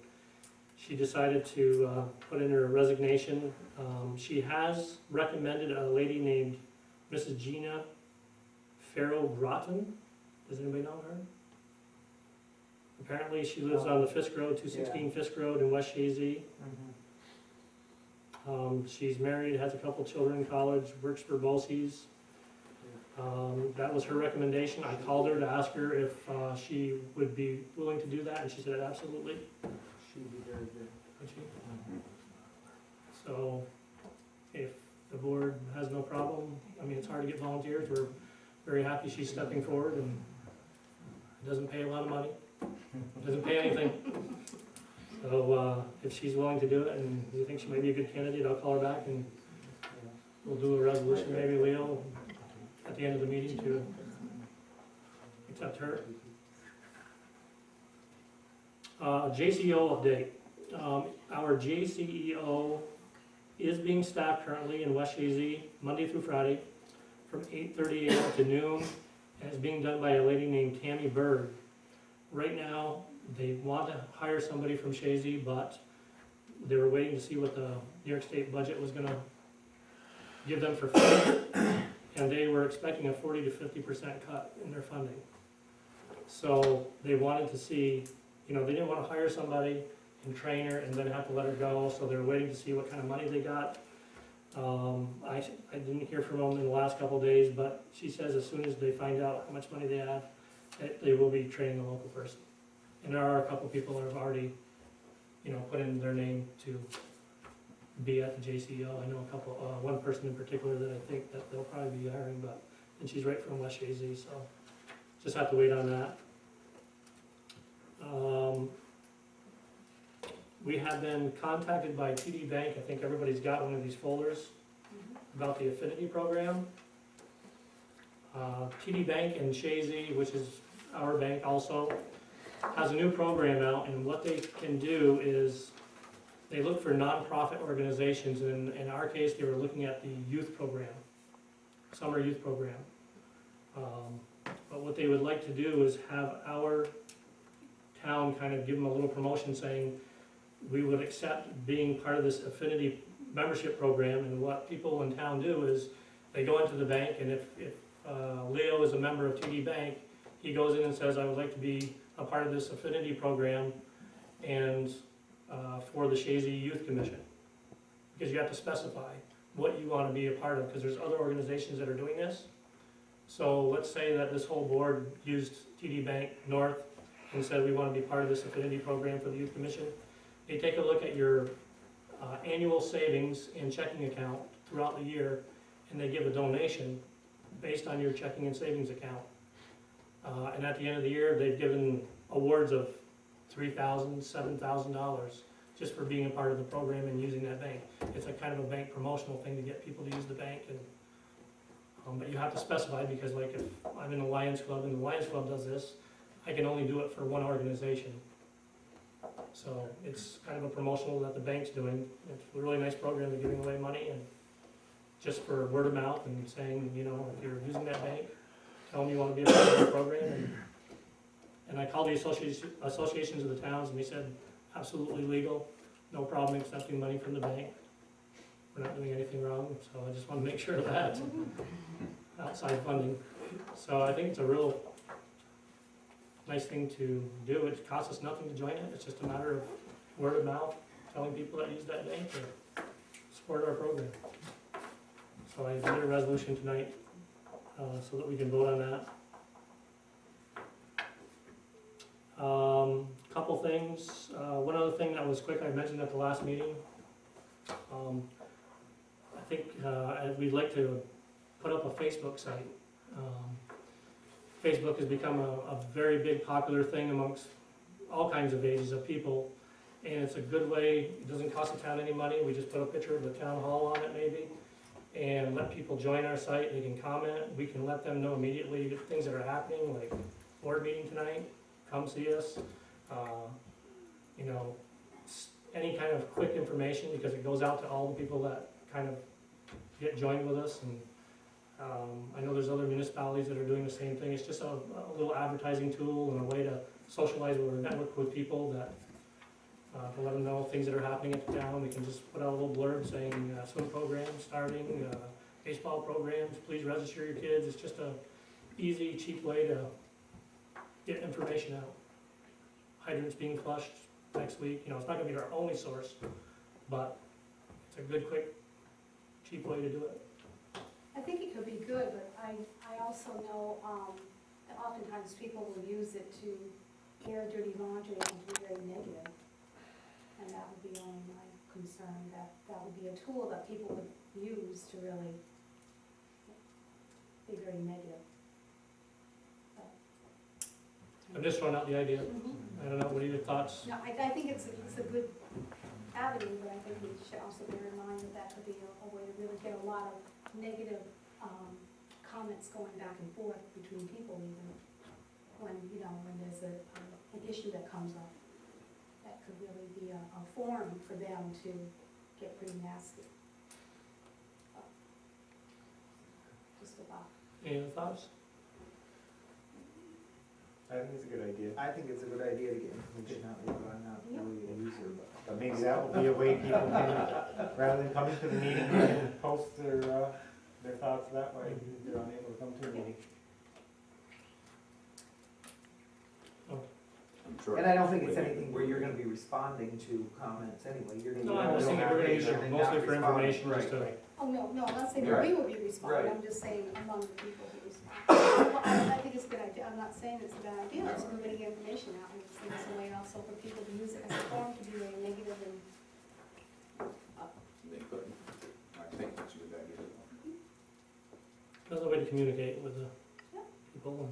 she decided to put in her resignation. She has recommended a lady named Mrs. Gina Farrow-Groton. Does anybody know her? Apparently, she lives on the Fisk Road, 216 Fisk Road in West Chazy. She's married, has a couple children in college, works for Bolsey's. That was her recommendation. I called her to ask her if she would be willing to do that, and she said absolutely. She'd be very good. Would she? So, if the board has no problem, I mean, it's hard to get volunteers, we're very happy she's stepping forward, and it doesn't pay a lot of money, doesn't pay anything. So, if she's willing to do it, and you think she may be a good candidate, I'll call her back, and we'll do a resolution, maybe, Leo, at the end of the meeting to accept her. JCEO update. Our JCEO is being staffed currently in West Chazy, Monday through Friday, from 8:30 a.m. to noon, and it's being done by a lady named Tammy Bird. Right now, they want to hire somebody from Chazy, but they were waiting to see what the New York State budget was gonna give them for funding, and they were expecting a 40 to 50% cut in their funding. So they wanted to see, they didn't want to hire somebody and train her and then have to let her go, so they were waiting to see what kind of money they got. I didn't hear from them in the last couple of days, but she says as soon as they find out how much money they have, that they will be training a local person. And there are a couple people that have already, put in their name to be at the JCEO. I know one person in particular that I think that they'll probably be hiring, and she's right from West Chazy, so just have to wait on that. We have been contacted by TD Bank. I think everybody's got one of these folders about the affinity program. TD Bank in Chazy, which is our bank also, has a new program out, and what they can do is they look for nonprofit organizations, and in our case, they were looking at the youth program, summer youth program. But what they would like to do is have our town kind of give them a little promotion saying, we would accept being part of this affinity membership program, and what people in town do is they go into the bank, and if Leo is a member of TD Bank, he goes in and says, I would like to be a part of this affinity program and for the Chazy Youth Commission. Because you have to specify what you want to be a part of, because there's other organizations that are doing this. So let's say that this whole board used TD Bank North, and said, we want to be part of this affinity program for the youth commission. They take a look at your annual savings and checking account throughout the year, and they give a donation based on your checking and savings account. And at the end of the year, they've given awards of $3,000, $7,000 just for being a part of the program and using that bank. It's a kind of a bank promotional thing to get people to use the bank, and but you have to specify, because like if I'm in the Lions Club and the Lions Club does this, I can only do it for one organization. So it's kind of a promotional that the bank's doing. It's a really nice program, they're giving away money and just for word of mouth and saying, you know, if you're using that bank, tell them you want to be a part of the program. And I called the associations of the towns, and they said, absolutely legal, no problem accepting money from the bank. We're not doing anything wrong, so I just want to make sure of that. Outside funding. So I think it's a real nice thing to do. It costs us nothing to join it. It's just a matter of word of mouth, telling people that use that bank to support our program. So I did a resolution tonight so that we can vote on that. Couple things. One other thing that was quick, I mentioned at the last meeting. I think we'd like to put up a Facebook site. Facebook has become a very big popular thing amongst all kinds of ages of people, and it's a good way. It doesn't cost the town any money. We just put a picture of the town hall on it maybe, and let people join our site. They can comment. We can let them know immediately the things that are happening, like board meeting tonight, come see us. You know, any kind of quick information, because it goes out to all the people that kind of get joined with us. And I know there's other municipalities that are doing the same thing. It's just a little advertising tool and a way to socialize or network with people that to let them know things that are happening at the town. We can just put out a little blurb saying swim programs starting, baseball programs, please register your kids. It's just a easy, cheap way to get information out. Hydrants being flushed next week, you know, it's not gonna be our only source, but it's a good, quick, cheap way to do it. I think it could be good, but I also know, that oftentimes people will use it to air dirty laundry and be very negative. And that would be only my concern, that would be a tool that people would use to really be very negative. I'm just throwing out the idea. I don't know, what are your thoughts? No, I think it's a good avenue, but I think we should also bear in mind that that could be a way to really get a lot of negative comments going back and forth between people, even when, you know, when there's an issue that comes up. That could really be a forum for them to get pretty nasty. Just about. Any other thoughts? I think it's a good idea. I think it's a good idea to get information out there, but I'm not really a user, But maybe that will be a way people can, rather than coming to the meeting, they can post their thoughts that way, if they're unable to come to a meeting. I'm sure. and I don't think it's anything where you're gonna be responding to comments anyway, you're gonna. No, I'm just saying we're gonna use it mostly for information, just to, Oh, no, I'm not saying that Right. we would be responding, Right. I'm just saying among the people who respond. Well, I think it's a good idea, I'm not saying it's a bad idea, it's a good way to get information out, and it's a way also for people to use it as a forum to be very negative and, They could. I think that's a good idea. another way to communicate with the Yeah. people.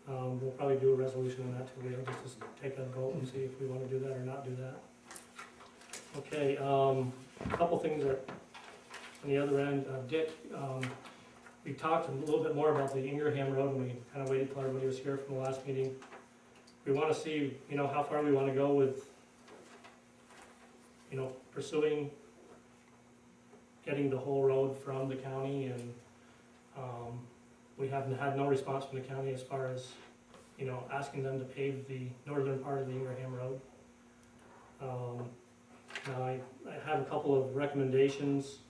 And we'll probably do a resolution on that too. We'll just take a vote and see if we wanna do that or not do that. Okay, a couple things are on the other end. Dick, we talked a little bit more about the Ingraham Road, and we kinda waited till everybody was here from the last meeting. We wanna see, you know, how far we wanna go with, you know, pursuing getting the whole road from the county, and, we haven't had no response from the county as far as, you know, asking them to pave the northern part of the Ingraham Road. Now, I have a couple of recommendations.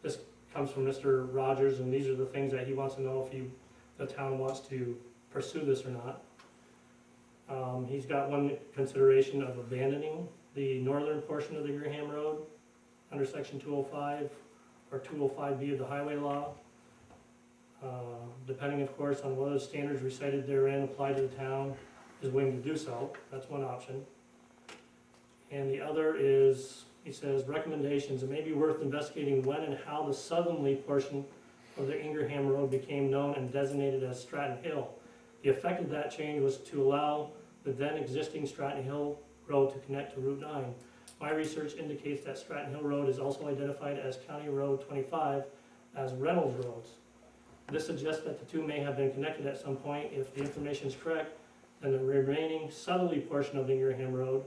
This comes from Mr. Rogers, and these are the things that he wants to know if the town wants to pursue this or not. He's got one consideration of abandoning the northern portion of the Ingraham Road under section 205 or 205B of the highway law. Depending, of course, on whether the standards recited therein apply to the town, is willing to do so. That's one option. And the other is, he says, recommendations, it may be worth investigating when and how the southerly portion of the Ingraham Road became known and designated as Stratton Hill. The effect of that change was to allow the then existing Stratton Hill Road to connect to Route 9. My research indicates that Stratton Hill Road is also identified as County Road 25 as Reynolds Roads. This suggests that the two may have been connected at some point. If the information is correct, then the remaining southerly portion of Ingraham Road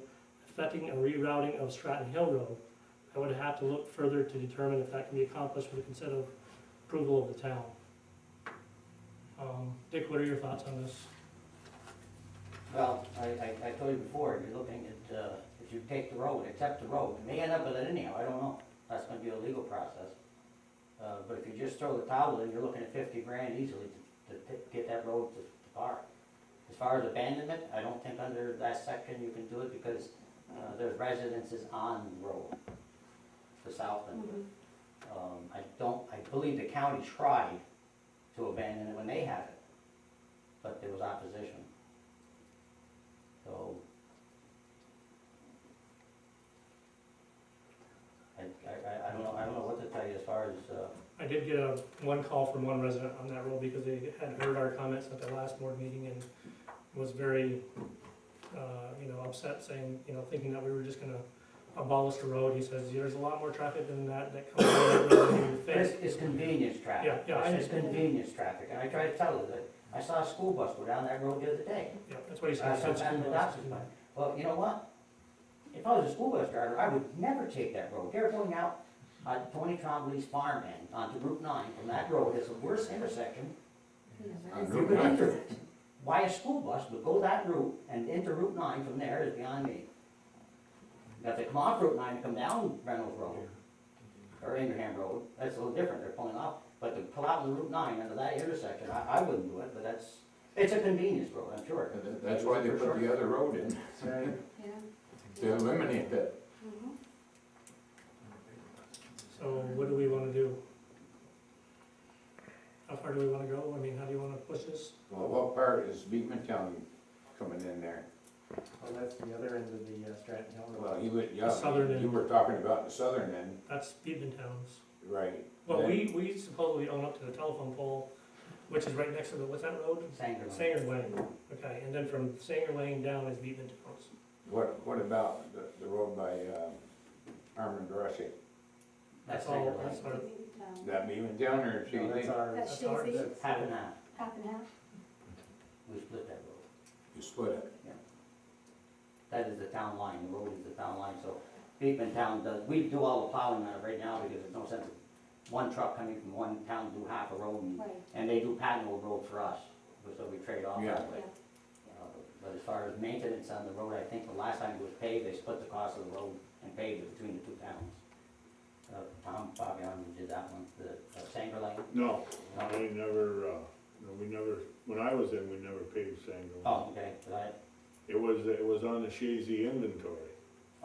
affecting a rerouting of Stratton Hill Road. I would have to look further to determine if that can be accomplished with the consent of approval of the town. Dick, what are your thoughts on this? Well, I told you before, you're looking at, if you take the road, accept the road, you may end up with it anyhow, I don't know. That's gonna be a legal process. But if you just throw the towel in, you're looking at 50 grand easily to get that road to par. As far as abandonment, I don't think under that section you can do it because there's residences on the road, the south end. I believe the county tried to abandon it when they had it, but there was opposition. So, I don't know what to tell you as far as, I did get one call from one resident on that road because they had heard our comments at the last board meeting and was very, upset, saying, thinking that we were just gonna abolish the road. He says, there's a lot more traffic than that comes on that road than you face. it's convenience traffic. Yeah, I It's understand. convenience traffic, and I tried to tell her that, I saw a school bus go down that road the other day. Yeah, that's what he I said. said, "I'm the doctor's man." Well, you know what? If I was a school bus driver, I would never take that road. They're going out on Tony Trombley's farm end onto Route 9 from that road. It's the worst intersection. On You Route could 9. enter it. Why a school bus would go that route and into Route 9 from there is beyond me. Now, if they come off Route 9 and come down Reynolds Road, or Ingraham Road, that's a little different, they're pulling off. But to pull out on Route 9 under that intersection, I wouldn't do it, but it's a convenience road, I'm sure. That's why they put the other road in, Right. Yeah. to eliminate that. Mhm. So what do we wanna do? How far do we wanna go? I mean, how do you wanna push this? Well, what part is Beekmantown coming in there? Well, that's the other end of the Stratton Hill Road. Well, The southern end. you were talking about the southern end, That's Beaventown's. right? Well, Then- we supposedly own up to the telephone pole, which is right next to what's that road? Sanger. Sanger Lane. Okay, and then from Sanger Lane down is Beaventown's. What about the road by, Armand Grossi? That's all, Sanger that's Lane. our, That Beekmantown or No, that's Chazy? our. That's That's ours. Chazy, Half and half. half and half. We split that road. You split it. That is the town line, the road is the town line, so Beekman Town does, we do all the plowing on it right now because there's no sense of one truck coming from one town to do half a road Right, and they do Patton Road for us, so we trade off Yeah. that way. yeah. But as far as maintenance on the road, I think the last time it was paved, they split the cost of the road and paved it between the two towns. Tom Fabian did that one, the Sanger Lane. No, No? I never, we never, when I was in, we never paid Sangerville. Oh, okay, It was on the Chazy inventory.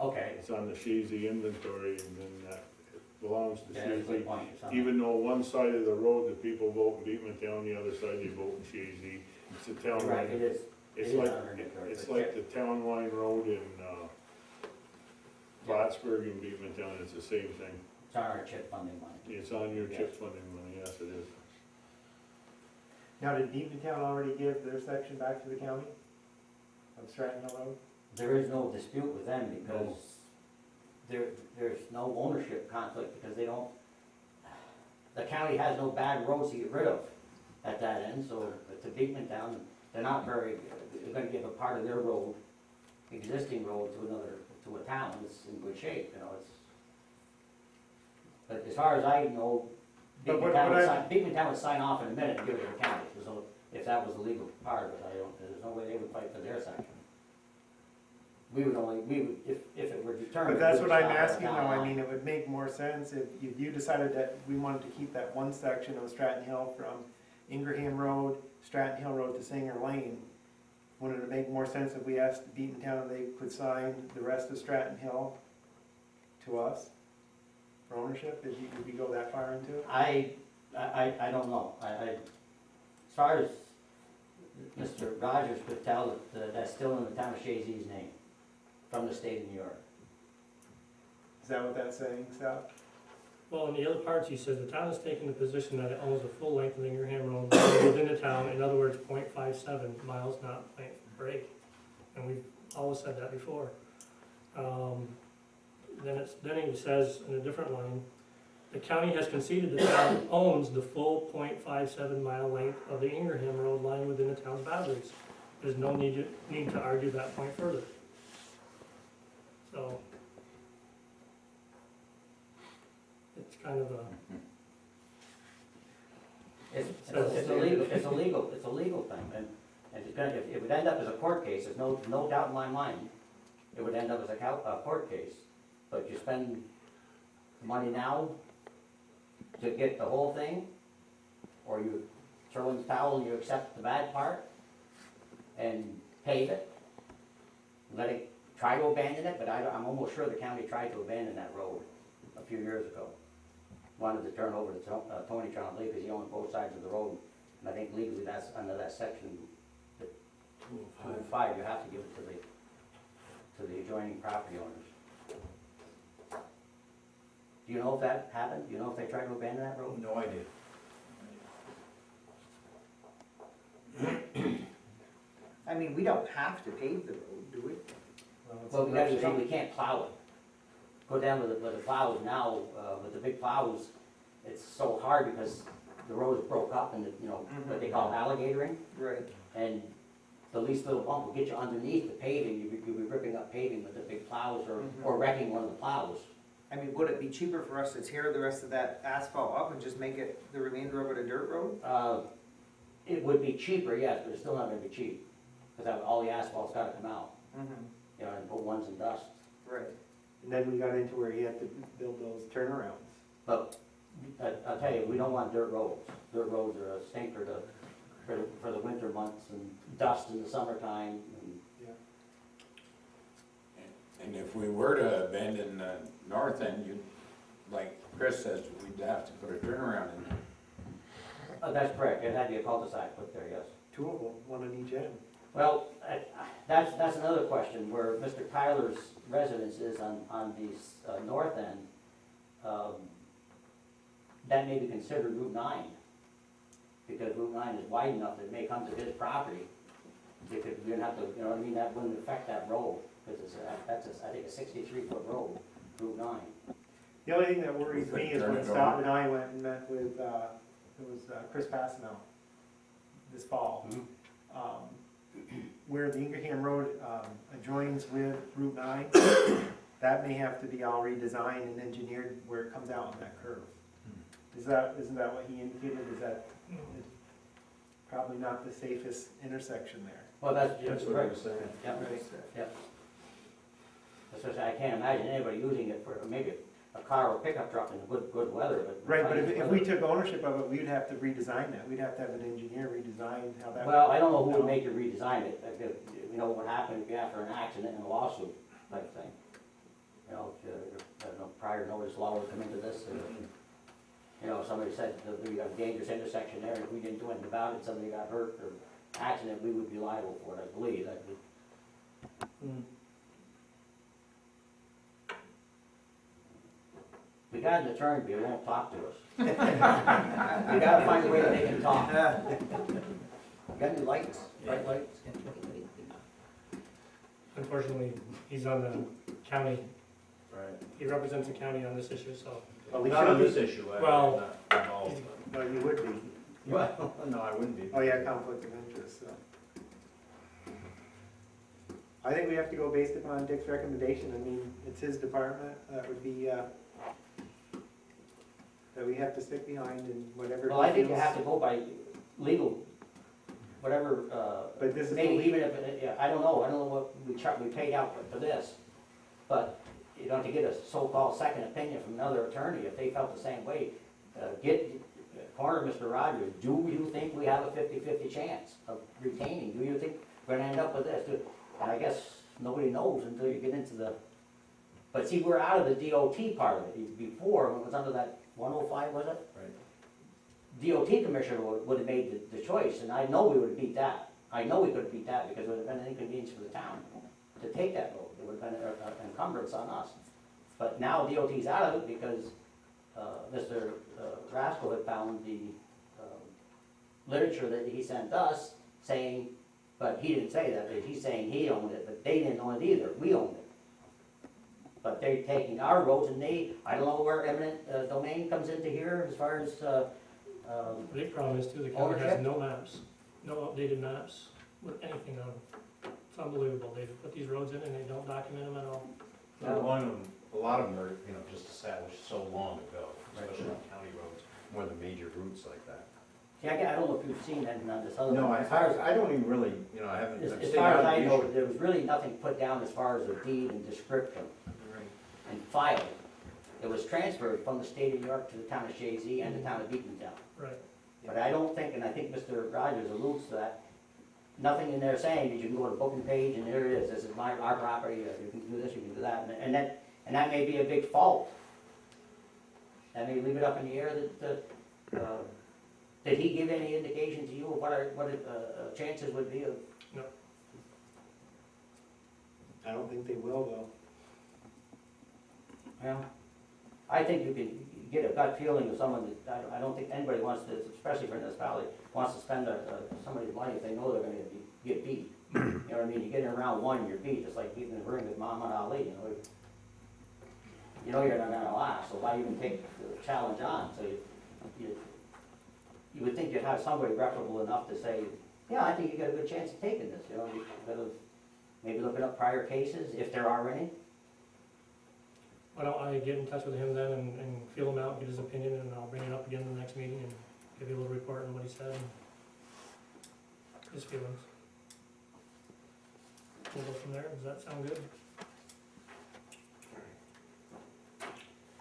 okay, It's on the Chazy inventory and then that it belongs to yeah, that's a good Chazy. point, or something. Even though one side of the road, the people vote in Beekmantown, the other side they vote in Chazy. It's a town Right, it line. is, It's it is like, on our inventory, it's but like the town line road in, Plattsburgh and Beekmantown, it's the same thing. it's on our chip funding money. It's on your chip funding money, yes it is. Now, did Beaventown already give their section back to the county of Stratton Hill Road? There is no dispute with them because there's no ownership conflict because they don't, the county has no bad roads to get rid of at that end, so to Beekmantown, they're not very, they're gonna give a part of their road, existing road to a town that's in good shape, it's. But as far as I know, But what Beekmantown would sign off in a minute and give it to the county, so if that was the legal part of it, there's no way they would fight for their section. We would, if it were determined. But that's we would what I'm stop at asking though, town I line. mean, it would make more sense if you decided that we wanted to keep that one section of Stratton Hill from Ingraham Road, Stratton Hill Road to Sanger Lane. Wouldn't it make more sense if we asked Beatontown if they could sign the rest of Stratton Hill to us for ownership, if we go that far into it? I don't know, as far as Mr. Rogers could tell that that's still in the town of Chazy's name, from the state of New York. Is that what that's saying, Sal? Well, in the other parts, he says the town has taken the position that it owns the full length of the Ingraham Road within the town, in other words, 0.57 miles, not length break. And we've always said that before. Then he says in a different line, the county has conceded the town owns the full 0.57 mile length of the Ingraham Road lying within the town's boundaries. There's no need to argue that point further. So, it's kind of a, It's a legal thing, and it's gonna, if it would end up as a court case, there's no doubt in my mind, it would end up as a court case. But you spend money now to get the whole thing, or you throw in the towel and you accept the bad part and pave it, let it, try to abandon it, but I'm almost sure the county tried to abandon that road a few years ago. Wanted to turn over to Tony Trombley because he owned both sides of the road, and I think legally that's under that section, the 205, you have to give it to the adjoining property owners. Do you know if that happened? Do you know if they tried to abandon that road? No idea. I mean, we don't have to pave the road, do we? Well, we can't plow it. Go down with the plows now, with the big plows, it's so hard because the road is broke up and, what they call alligatoring. Right. And the least little bump will get you underneath the paving, you'll be ripping up paving with the big plows or wrecking one of the plows. I mean, would it be cheaper for us to tear the rest of that asphalt up and just make it, the remainder of it a dirt road? It would be cheaper, yes, but it's still not gonna be cheap, because all the asphalt's gotta come out, Mm-hmm. and put ones in dust. Right. And then we got into where he had to build those turnarounds. But I'll tell you, we don't want dirt roads. Dirt roads are a stinker for the winter months and dust in the summertime. And if we were to abandon the north end, like Chris says, we'd have to put a turnaround in there. That's correct, it had to be a cul-de-sac put there, yes. Two of them, one on each end. Well, that's another question, where Mr. Tyler's residence is on the north end. That may be considered Route 9, because Route 9 is wide enough that it may come to his property. You're gonna have to, you know what I mean, that wouldn't affect that road, because I think a 63-foot road, Route 9. The only thing that worries me is when Scott and I went and met with, Chris Passanow this fall. Where the Ingraham Road adjoins with Route 9, that may have to be all redesigned and engineered where it comes out on that curve. Isn't that what he indicated? Is that probably not the safest intersection there? Well, that's what right. I was saying. Yep. Especially, I can't imagine anybody using it for maybe a car or pickup truck in good weather, but. Right, but if we took ownership of it, we'd have to redesign that. We'd have to have an engineer redesign how that. Well, I don't know who would make you redesign it. You know what would happen if you after an accident and a lawsuit type thing. You know, if prior notice law would come into this, and, somebody said that we got a dangerous intersection there, and if we didn't do anything about it, somebody got hurt or accident, we would be liable for it, I believe. We got an attorney, but he won't talk to us. We gotta find a way that they can talk. Got any lights, bright lights? unfortunately, he's on the county, Right. he represents the county on this issue, so. Well, we Not on should this issue, I'm Well- not involved. No, you would be. Well, no, I wouldn't be. Oh, yeah, conflict of interest, so. I think we have to go based upon Dick's recommendation. I mean, it's his department, that would be, that we have to stick behind and whatever. Well, I he think you feels- have to go by legal, whatever, But this is. maybe even if, I don't know what we paid out for this, but, to get a so-called second opinion from another attorney, if they felt the same way, corner Mr. Rogers, do you think we have a 50-50 chance of retaining? Do you think we're gonna end up with this? And I guess nobody knows until you get into the, but see, we're out of the DOT part of it. Before, when it was under that 105, was it? Right. DOT commissioner would have made the choice, and I know we would have beat that, I know we couldn't beat that because it would have been an inconvenience for the town to take that road. It would have been an encumbrance on us. But now DOT's out of it because, Mr. Rascal had found the, literature that he sent us saying, but he didn't say that, but he's saying he owned it, but they didn't own it either, we owned it. But they're taking our roads and I don't know where eminent domain comes into here as far as, The big problem is too, the county has Ownership? no maps, no updated maps with anything on them. It's unbelievable, they put these roads in and they don't document them at all. A lot of them are, just established so long ago, especially on county roads, more the major routes like that. yeah, I don't know if you've seen anything on this other No, one. As far as, I don't even really, I haven't. as I've as stayed far out as of I the know, issue. there was really nothing put down as far as a deed and description and filed. It was transferred from the state of New York to the town of Chazy and the town of Beatontown. Right. But I don't think, and I think Mr. Rogers alludes to that, nothing in there saying that you can go to the booking page and there it is, this is our property, you can do this, you can do that, and that may be a big fault. That may leave it up in the air that, did he give any indication to you of what chances would be of? I don't think they will though. Well, I think you can get a gut feeling of someone that, I don't think anybody wants to, especially for this valley, wants to spend somebody's money if they know they're gonna get beat. You know what I mean? You get in round one, you're beat, it's like beating the ring with Muhammad Ali, you know you're not gonna last, so why even take the challenge on? So you would think you'd have somebody reputable enough to say, yeah, I think you got a good chance of taking this, instead of maybe looking up prior cases, if there are any. Why don't I get in touch with him then and feel him out, get his opinion, and I'll bring it up again in the next meeting and give you a little report on what he said and his feelings. We'll go from there, does that sound good?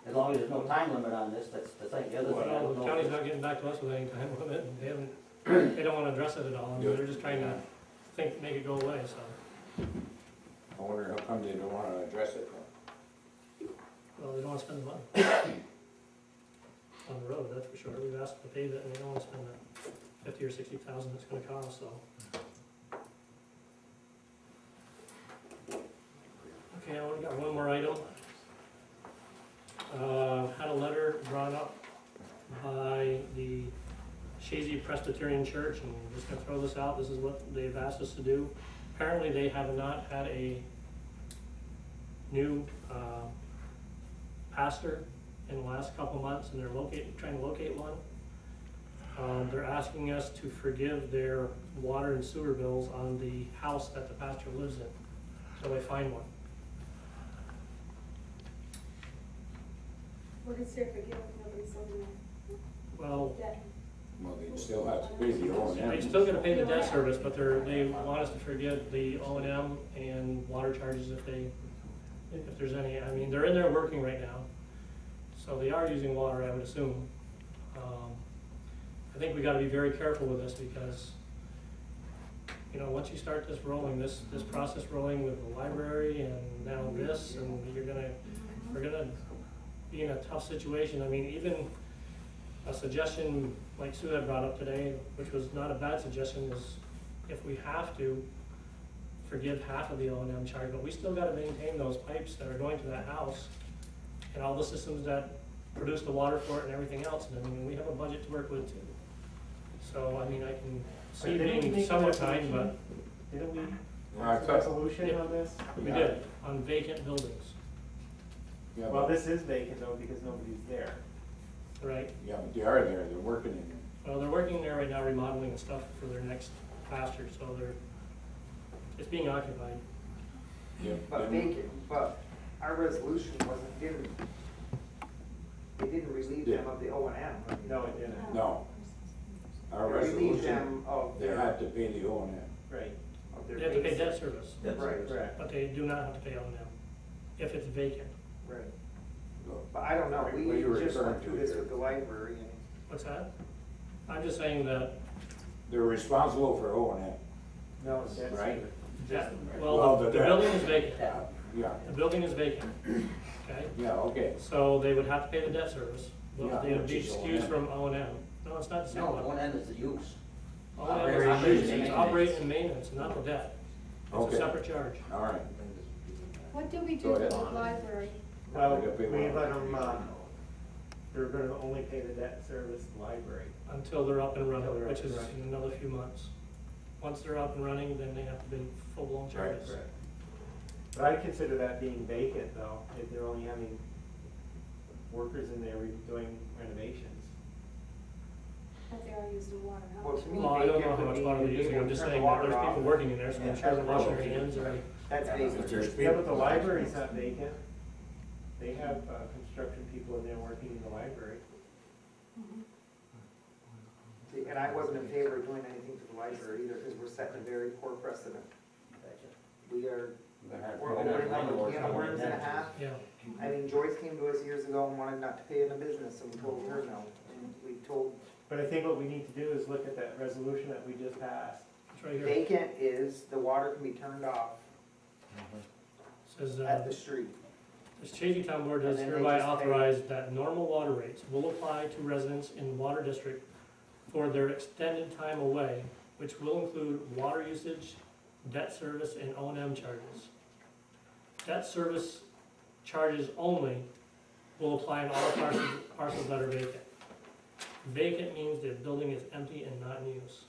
As long as there's no time limit on this, that's the thing. The other thing, I Well, don't the know. county's not getting back to us with any time limit, and they don't wanna address it at all, I mean, they're just trying to make it go away, so. I wonder how come they don't wanna address it. Well, they don't wanna spend the money on the road, that's for sure. We've asked them to pave it, and they don't wanna spend the 50 or 60,000 it's gonna cost, so. Okay, I only got one more item. Had a letter drawn up by the Chazy Presbyterian Church, and I'm just gonna throw this out, this is what they've asked us to do. Apparently, they have not had a new, pastor in the last couple of months, and they're trying to locate one. They're asking us to forgive their water and sewer bills on the house that the pastor lives in, till they find one. What is there for giving nobody's on Well, that? Well, they still have to pay the O&M. they still gotta pay the debt service, but they want us to forgive the O&M and water charges if there's any. I mean, they're in there working right now, so they are using water, I would assume. I think we gotta be very careful with this because, once you start this rolling, this process rolling with the library and now this, and we're gonna be in a tough situation. I mean, even a suggestion like Sue had brought up today, which was not a bad suggestion, is if we have to, forgive half of the O&M charge, but we still gotta maintain those pipes that are going to that house and all the systems that produce the water for it and everything else, and I mean, we have a budget to work with too. So, I mean, I can see Didn't we being make a somewhat kind, resolution? but Didn't we Well, I pass a thought- resolution Yeah. on this? we did, on vacant buildings, Yeah, Well, but, this is vacant though, because nobody's there. right? yeah, but they are there, they're working in it. Well, they're working there right now remodeling and stuff for their next pasture, so it's being occupied. Yeah, But our resolution it didn't relieve them of the O and M. No, it didn't. No, our It relieved resolution, them of they their, have to pay the O&M. Right, of their They have to pay basic- debt service, Right, correct. but they do not have to pay O&M if it's vacant. right. But I don't know, What are you we just referring went to through this here? with the library and What's that? I'm just saying that, They're responsible for O&M. No, it's dead Right. service. well, Well, the the building is vacant. Yeah, The building is vacant, okay? yeah, okay. So they would have to pay the debt service, Yeah, but they would which be is excused O&M. from O&M. No, it's not the same No, one. O&M is the use. It's operating and maintenance, not the debt. It's a Okay. separate charge. All right. What do we Go do with ahead. the library? Well, Like a big we one. let them, they're gonna only pay the debt service library. Until they're up and running, Until they're up which and is running. in another few months. Once they're up and running, then they have to pay full-blown charges. Correct. But I consider that being vacant though, if they're only having workers in there doing renovations. But they are using water, how Well, much to me, Well, I don't know vacant how would much mean water they're you'd be using, able I'm to just turn the saying that water there's off. people working in there, so I'm Yeah, sure they're that's washing their hands or. That's If vacant. there's Yeah, but the people- library's not vacant. They have, construction people in there working in the library. Mhm. See, and I wasn't in favor of doing anything to the library either, because we're setting a very poor precedent. We are, we're opening up a can of worms and a half. Yeah, I mean, Joyce came to us years ago and wanted not to pay in a business, and we told her no. And we told, But I think what we need to do is look at that resolution that we just passed. it's right here. vacant is the water can be turned off Says, at the street. the Chazy Town Board does And then they hereby just pay- authorize that normal water rates will apply to residents in the water district for their extended time away, which will include water usage, debt service, and O&M charges. Debt service charges only will apply in all parcels that are vacant. Vacant means the building is empty and not in use.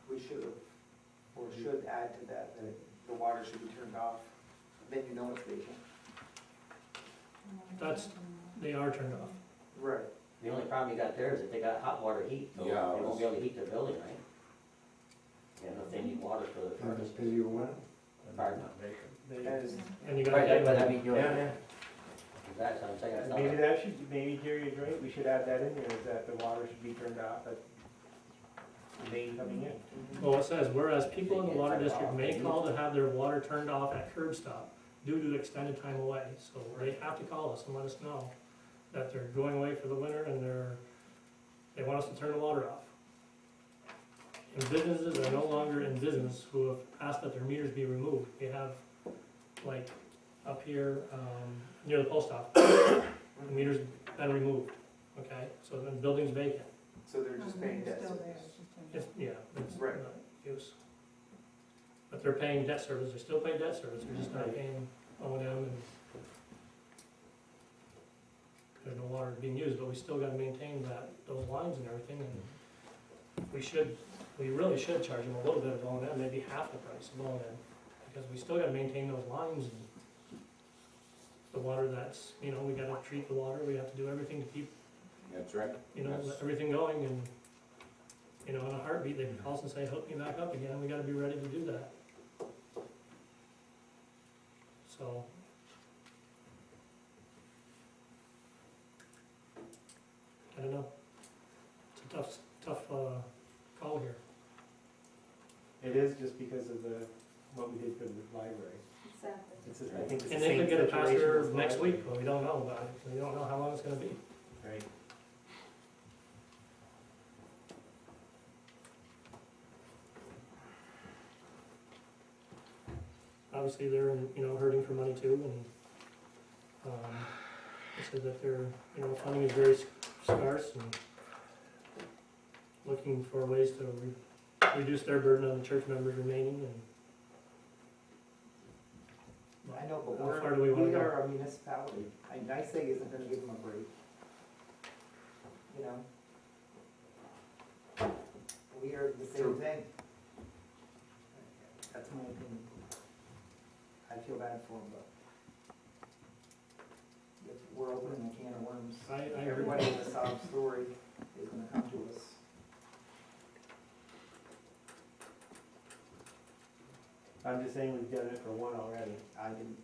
We should have, or should add to that, that the water should be turned off, then you know it's vacant. That's- They are turned off. Right. The only problem you got there is that they got hot water heat, so they Yeah, won't be able to heat their building, right? And if they need water for the furnace. Pardon? As, And you got. Right, but I mean, you're. Yeah, yeah. That's what I'm saying, it's not. Maybe that should, maybe Jerry is right, we should add that in there, is that the water should be turned off at the main coming in. Well, it says, whereas people in the water district may call to have their water turned off at curb stop due to extended time away. So they have to call us and let us know that they're going away for the winter and they want us to turn the water off. And businesses are no longer in business who have asked that their meters be removed. We have, like, up here, near the post office, the meter's been removed, okay? So the building's vacant. so they're just paying debt service. It's, yeah, it's Right. not use. But they're paying debt service, they're still paying debt service, they're just not paying O&M and there's no water being used, but we still gotta maintain those lines and everything, and we really should charge them a little bit of O&M, maybe half the price of O&M, because we still gotta maintain those lines and the water that's, we gotta treat the water, we have to do everything to keep, That's right. That's- everything going, and, in a heartbeat, they can call us and say, hook me back up again, we gotta be ready to do that. So. I don't know. It's a tough call here. It is just because of what we did for the library. Exactly. It's, I think it's the And they same could get a situation pastor as the next library. week, but we don't know about it, we don't know how long it's gonna be. Right. Obviously, they're, hurting for money too, and, they said that their, funding is very scarce and looking for ways to reduce their burden on the church members remaining and. I know, but How far do we wanna we go? are a municipality. A nice thing isn't gonna give them a break. You know? We are the same thing. That's my opinion. I feel bad for them, but if we're opening a can of worms, I agree. everybody in the sob story is gonna come to us. I'm just saying we've done it for one already. I didn't,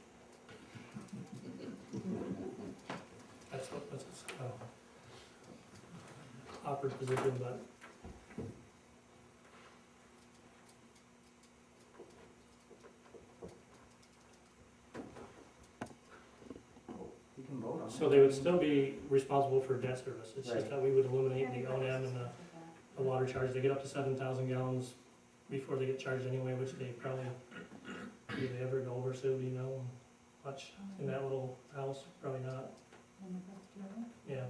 That's awkward position, but we can vote on it. so they would still be responsible for debt service. It's just Right. that we would eliminate the O&M and the water charge. They get up to 7,000 gallons before they get charged anyway, which they probably, do they ever go over, Sue, do you know, much in that little house? Probably not, yeah.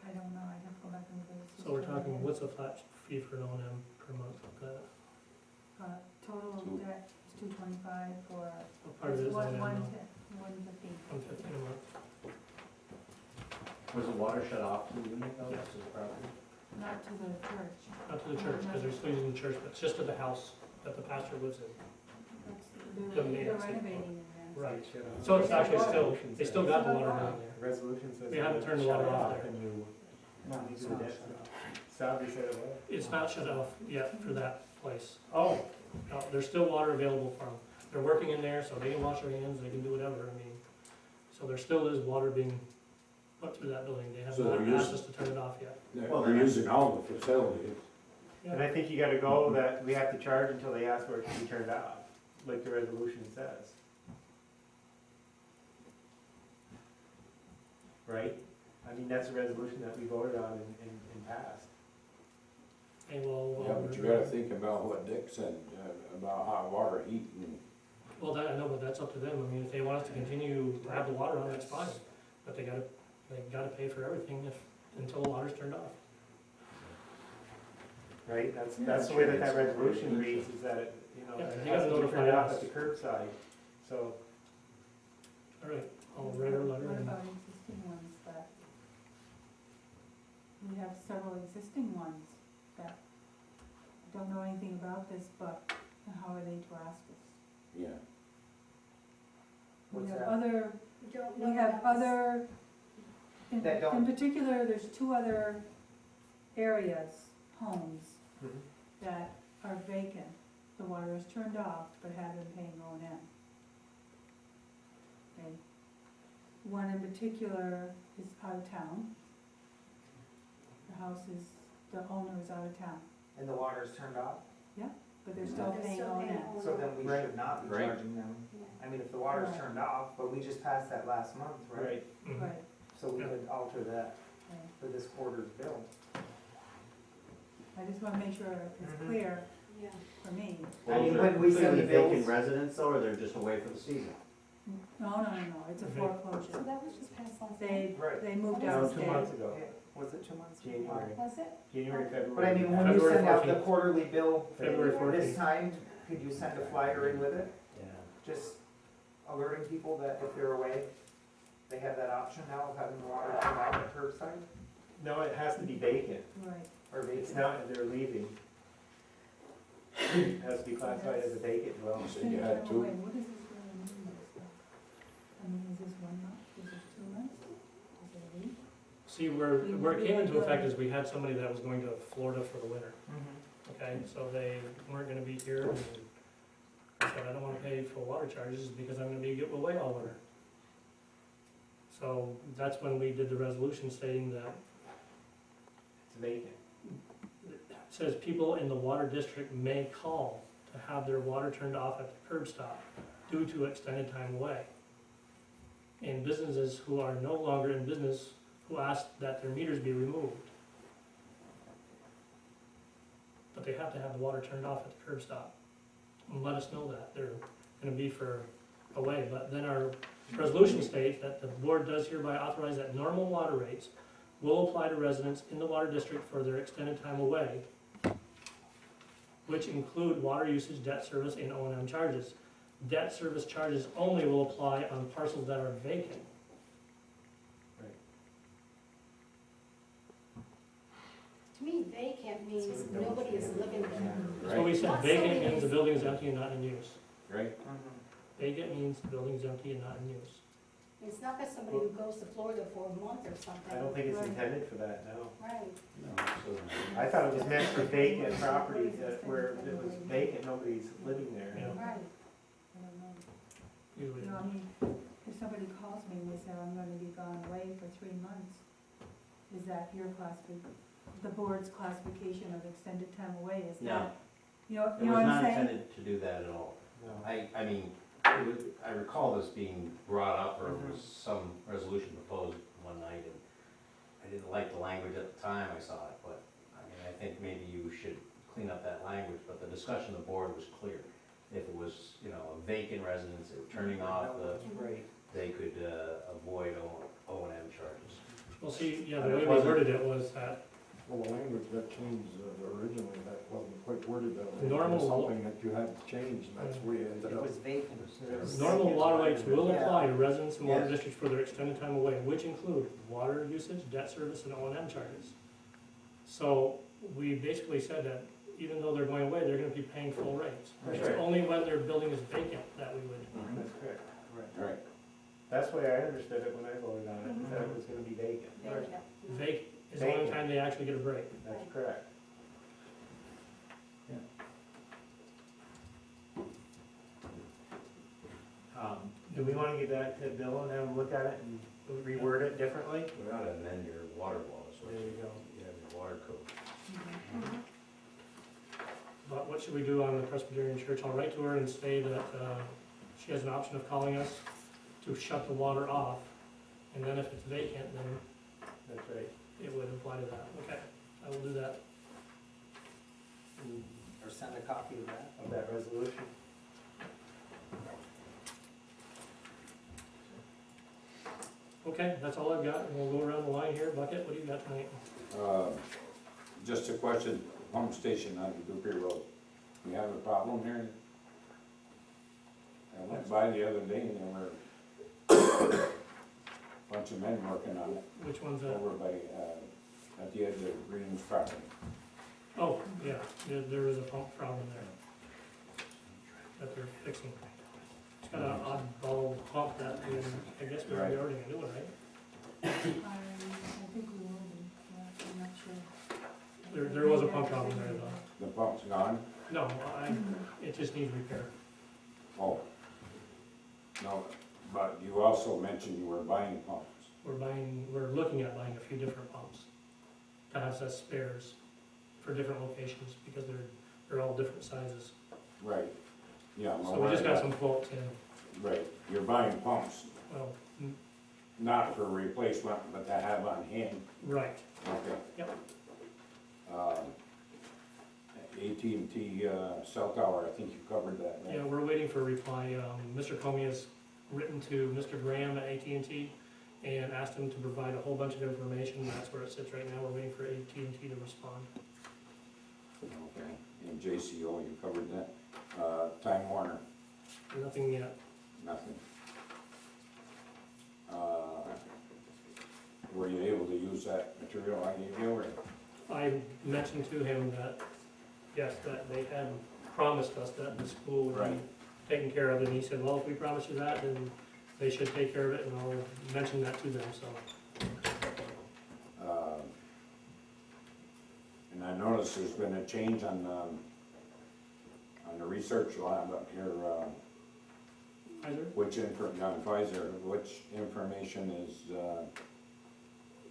I don't know, I'd have to go back and look at it. So we're talking, what's a flat fee for an O&M per month? Total Two. debt is $225 for. Part of it is O&M, though. 150. $150 a month. Was the water shut off to the unit though, that's his property? Not to the church. Not to the church, because they're still using the church, but it's just to the house that the pastor lives in. They're The main renovating it then. Right. So it's actually still, they still got the water down The there. resolution says. We haven't turned the shut water it off there. And you, No, you do the debt. Saturday said it was. It's not shut off yet for that place. Oh, No, there's still water available for them. They're working in there, so they can wash their hands, they can do whatever, I mean. So there still is water being put through that building. They have So not they're asked using- us to turn it off yet. They're using all the facilities. and I think you gotta go that we have to charge until they ask for it to be turned off, like the resolution says. Right? I mean, that's a resolution that we voted on and passed. And we'll, Yeah, but you gotta think about what Dick said, about hot water, heat, and well, that, I know, but that's up to them. I mean, if they want us to continue to have the water on, that's fine. But they gotta pay for everything until the water's turned off. Right, that's the way that resolution reads, is that it, you know, Yeah, it you has gotta to be notify turned off us. at the curbside, so. All right, I'll write her a letter What and, about existing ones that, we have several existing ones that don't know anything about this, but how are they to ask us? yeah. We What's have that? other, We don't we know have about this. other, That in don't- particular, there's two other areas, homes, that are vacant. The water is turned off, but have been paying O&M. Okay. One in particular is out of town. The house is, the owner is out of town, And the water is turned off, but they're still They're paying still paying O&M. O&M. so then we should not be Right. charging them. Yeah. I mean, if the water's Right. turned off, but we just passed that last month, right? Right, mhm. Right, So we Yeah. could alter that okay. for this quarter's bill. I just wanna make sure it's Mhm. clear Yeah. for me. I mean, when we send the Vacant bills, residents though, or they're just away for the season? No, it's a Okay. So foreclosure. that was just passed last month. right, They moved What out no, of 2 state. months ago, yeah, was it 2 months? January, Was it? January, February. But I mean, when you February send out the 14th. quarterly bill February this 14th. time, could you send a flyer in with it? Yeah. Just alerting people that if they're away, they have that option now of having the water turned off at curbside No, it has to be vacant, Right, or it's vacant? not, they're leaving. It has to be classified as a vacant dwelling. So you had two. Wait, what does this really mean? I mean, is this 1 month, is this 2 months, is it a week? See, where it came into effect is we had somebody that was going to Florida for the winter, Mhm. okay? So they weren't gonna be here, and I said, I don't wanna pay full water charges because I'm gonna be away all winter. So that's when we did the resolution stating that It's vacant. it says people in the water district may call to have their water turned off at the curb stop due to extended time away. And businesses who are no longer in business who ask that their meters be removed. But they have to have the water turned off at the curb stop. And let us know that they're gonna be for away, but then our resolution states that the board does hereby authorize that normal water rates will apply to residents in the water district for their extended time away, which include water usage, debt service, and O&M charges. Debt service charges only will apply on parcels that are vacant. To me, vacant means nobody is living there. So we said Not vacant somebody means the is- building is empty and not in use. Right? Mhm. Vacant means the building is empty and not in use. It's not that somebody who goes to Florida for a month or something. I don't think it's Right. intended for that, no. Right. No, so. I thought it was meant for vacant properties that where it was vacant, nobody's living there. Yeah. Right. I don't know. Usually. You know, I mean, if somebody calls me and they say, I'm gonna be gone away for 3 months, is that your the board's classification of extended time away, is No, that? You know it was what I'm not saying? intended to do that at all. No. I mean, I recall this being brought up, or Mhm. was some resolution proposed one night, and I didn't like the language at the time I saw it, but, I mean, I think maybe you should clean up that language, but the discussion of the board was clear. If it was, you know, a vacant residence, they were turning off Right. they could avoid O and M charges. Well, see, yeah, the way we worded it was that Well, the language that changed originally, that wasn't quite worded that way. Normal- It was something that you had to change, and that's where you ended It up. was vacant. normal water rights will Yeah. apply to residents and water Yes. districts for their extended time away, which include water usage, debt service, and O and M charges. So we basically said that even though they're going away, they're gonna be paying full rates. That's It's right. only when their building is vacant that we would. That's correct. Right. That's the way I understood it when I voted on it, that it was gonna be vacant. There you go. Vacant is the only Vacant. time they actually get a break. That's correct. Do we wanna get back to Bill and have him look at it and reword it differently? We ought to amend your water laws, so There you go. you have your water code. But what should we do on the Presbyterian Church? I'll write to her and say that she has an option of calling us to shut the water off. And then if it's vacant, then That's right. it would apply to that. Okay, I will do that. Or send a copy of that. Of that resolution. Okay, that's all I've got. And we'll go around the line here. Bucket, what do you got tonight? Just a question, pump station on Dupree Road. You have a problem here? I went by the other day and there were a bunch of men working on it Which one's that? over by, at the edge of Green's property. Oh, yeah, there is a pump problem there that they're fixing. It's got an oddball pump that, I guess we're already ordering a new one, right? I think we will be, yeah, I'm not sure. There was a pump problem there though. The pump's gone? No, it just needs repair. Oh. No, but you also mentioned you were buying pumps. We're looking at buying a few different pumps to have as spares for different locations because they're all different sizes. Right. Yeah. I'm So we aware just of got that. some quotes in, Right, you're buying pumps, well, not for replacement, but to have on hand. right, Okay. Yep. AT&T cell tower, I think you covered that, right? yeah, we're waiting for a reply. Mr. Comey has written to Mr. Graham at AT&T and asked him to provide a whole bunch of information. That's where it sits right now. We're waiting for AT&T to respond. Okay, and JCO, you covered that. Time Warner, Nothing yet. nothing. Were you able to use that material I gave you, or? I mentioned to him that, yes, that they had promised us that the school would be Right. taken care of, and he said, well, if we promise you that, then they should take care of it, and I'll mention that to them, so. And I noticed there's been a change on the research lab up here, Pfizer? on Pfizer, which information is,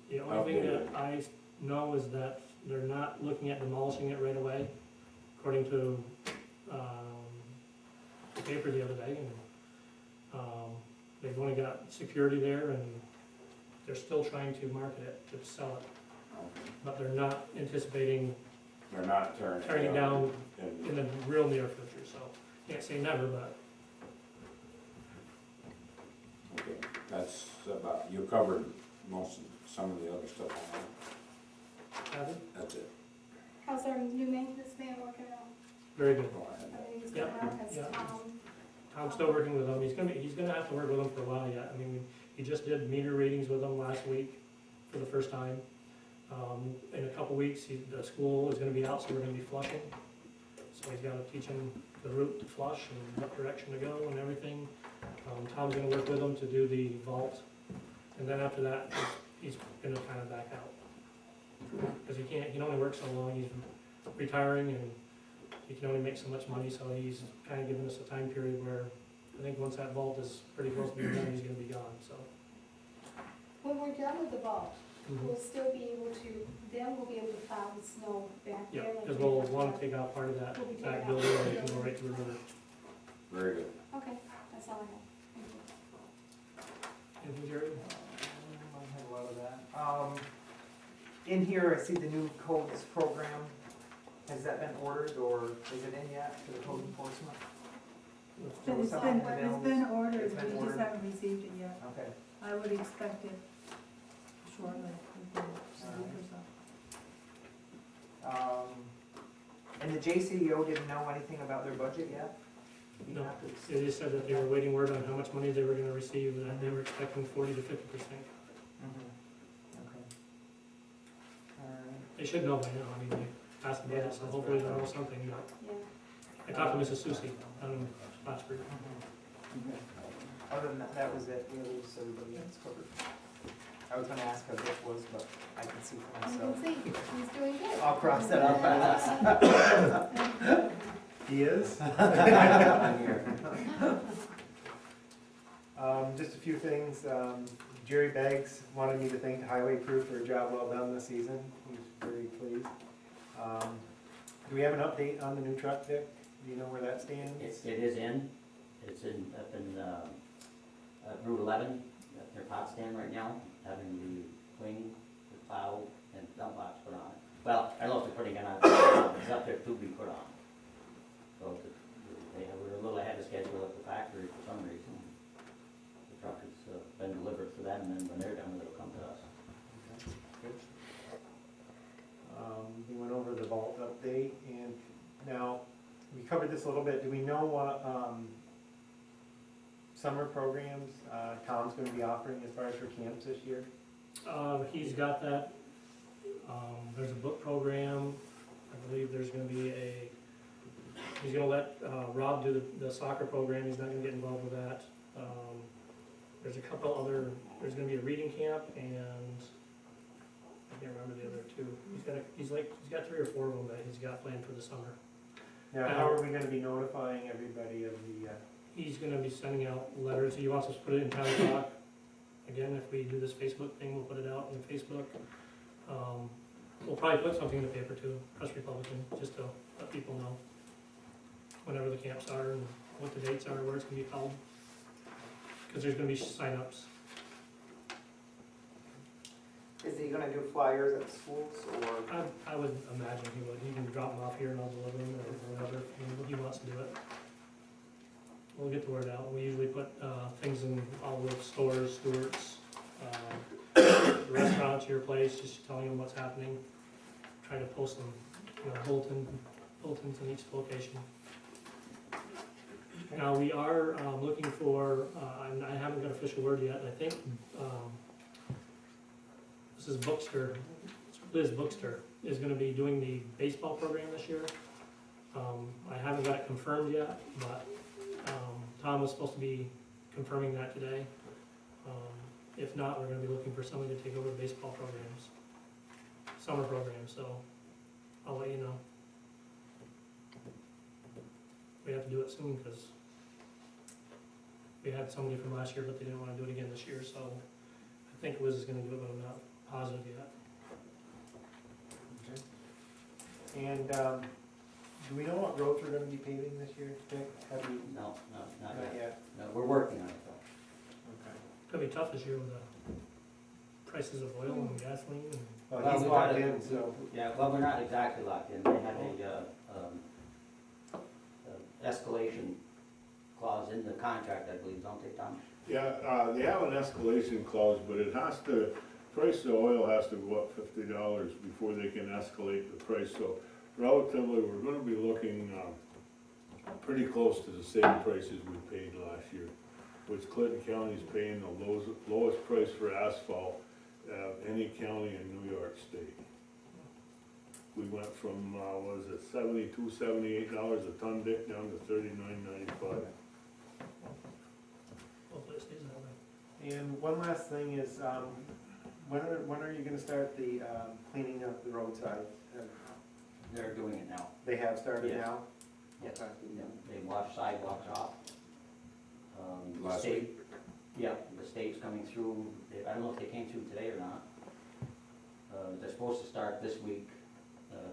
The only thing that Updated. I know is that they're not looking at demolishing it right away, according to, the paper the other day, and, they've only got security there, and they're still trying to market it, to sell it, but they're not anticipating they're not tearing tearing it down and- in the real near future, so, can't say never, but Okay, that's about, you covered some of the other stuff on have it, that. That's it. How's our new maintenance man working out? very good. Go ahead. Everything's Yep, going out, has yep. Tom? Tom's still working with them, he's gonna have to work with them for a while yet, I mean, he just did meter readings with them last week for the first time. In a couple weeks, the school is gonna be out, so we're gonna be flushing, so he's gotta teach him the route to flush and what direction to go and everything. Tom's gonna work with them to do the vault, and then after that, he's gonna kinda back out. Cause he can only work so long, he's retiring and he can only make so much money, so he's kinda giving us a time period where I think once that vault is pretty close to being done, he's gonna be gone, so. When we're done with the vault, we'll still be able to, then we'll be able to plow the snow back there. Yeah, like because we we'll have want done. to take out part of that We'll be taking back out building, part or of you can the go right to the river. Very good. Okay, that's all I have. Thank you. Anything, Jerry? I have a lot of that. In here, I see the new codes program. Has that been ordered or is it in yet to the code enforcement? It's been ordered, It's been we just ordered? haven't received it yet. Okay. I would expect it shortly, within a week or so. And the JCEO didn't know anything about their budget yet? You No. have to- They just said that they were waiting word on how much money they were gonna receive, and that they were expecting 40 to 50%. Okay. Alright. They should know by now, I mean, they passed the budget, so hopefully they'll know something, but Yeah. I talked to Mrs. Susie down in Plattsburgh. Other than that, that was it, the others, everybody else covered. I was gonna ask how Dick was, but I can see for You myself. can see, he's doing good. I'll cross that off my list. He is? I'm here. Just a few things, Jerry Beggs wanted me to thank the highway crew for a job well done this season, he was very pleased. Do we have an update on the new truck, Dick? Do you know where that stands? It is in, it's in, up in, Route 11, at their pot stand right now, having the wing, the plow, and dump box put on it. Well, I don't know if they're putting it on, it's up there to be put on. So they were a little ahead of schedule at the factory for some reason. The truck has been delivered to them, and then when they're done, it'll come to us. We went over the vault update, and now, we covered this a little bit, do we know what, summer programs, Tom's gonna be offering as far as for camps this year? He's got that, there's a book program, I believe there's gonna be he's gonna let, Rob do the soccer program, he's not gonna get involved with that. There's a couple other, there's gonna be a reading camp, and I can't remember the other two. He's got 3 or 4 of them that he's got planned for the summer. Now, how are we gonna be notifying everybody of the, He's gonna be sending out letters, he wants us to put it in town talk. Again, if we do this Facebook thing, we'll put it out on Facebook. We'll probably put something in the paper too, Press Republican, just to let people know whenever the camps are and what the dates are, where it's gonna be held. Cause there's gonna be signups. Is he gonna do flyers at schools or? I would imagine he would, he can drop them off here and I'll deliver them or whatever, he wants to do it. We'll get the word out, we usually put, things in all the stores, Stewart's, restaurants, your place, just telling them what's happening. Try to post them, bulletins in each location. Now, we are, looking for, I haven't got official word yet, I think, this is Bookster, Liz Bookster is gonna be doing the baseball program this year. I haven't got it confirmed yet, but, Tom was supposed to be confirming that today. If not, we're gonna be looking for somebody to take over the baseball programs, summer programs, so I'll let you know. We have to do it soon, cause we had somebody from last year, but they didn't wanna do it again this year, so I think Liz is gonna do it, but I'm not positive yet. and, do we know what roads we're gonna be paving this year, Dick? Have we, No, not not yet. yet? No, we're working on it though. Okay. It's gonna be tough this year with the prices of oil and gasoline and Well, he's we locked gotta- in, so, Yeah, well, we're not exactly locked in, they have a escalation clause in the contract, I believe, don't they, Tom? Yeah, they have an escalation clause, but it has to, price of oil has to go up $50 before they can escalate the price, so relatively, we're gonna be looking, pretty close to the same prices we paid last year, which Clinton County is paying the lowest price for asphalt, any county in New York State. We went from, what is it, $72, $78 a ton, Dick, down to $39.95. hopefully it stays that way. and one last thing is, when are you gonna start the, cleaning up the roadside? They're doing it now. They have started Yes. now? Yes. Okay. They wash sidewalks off. The Last state- Yeah, the state's coming through, I don't know if they came through today or not. They're supposed to start this week,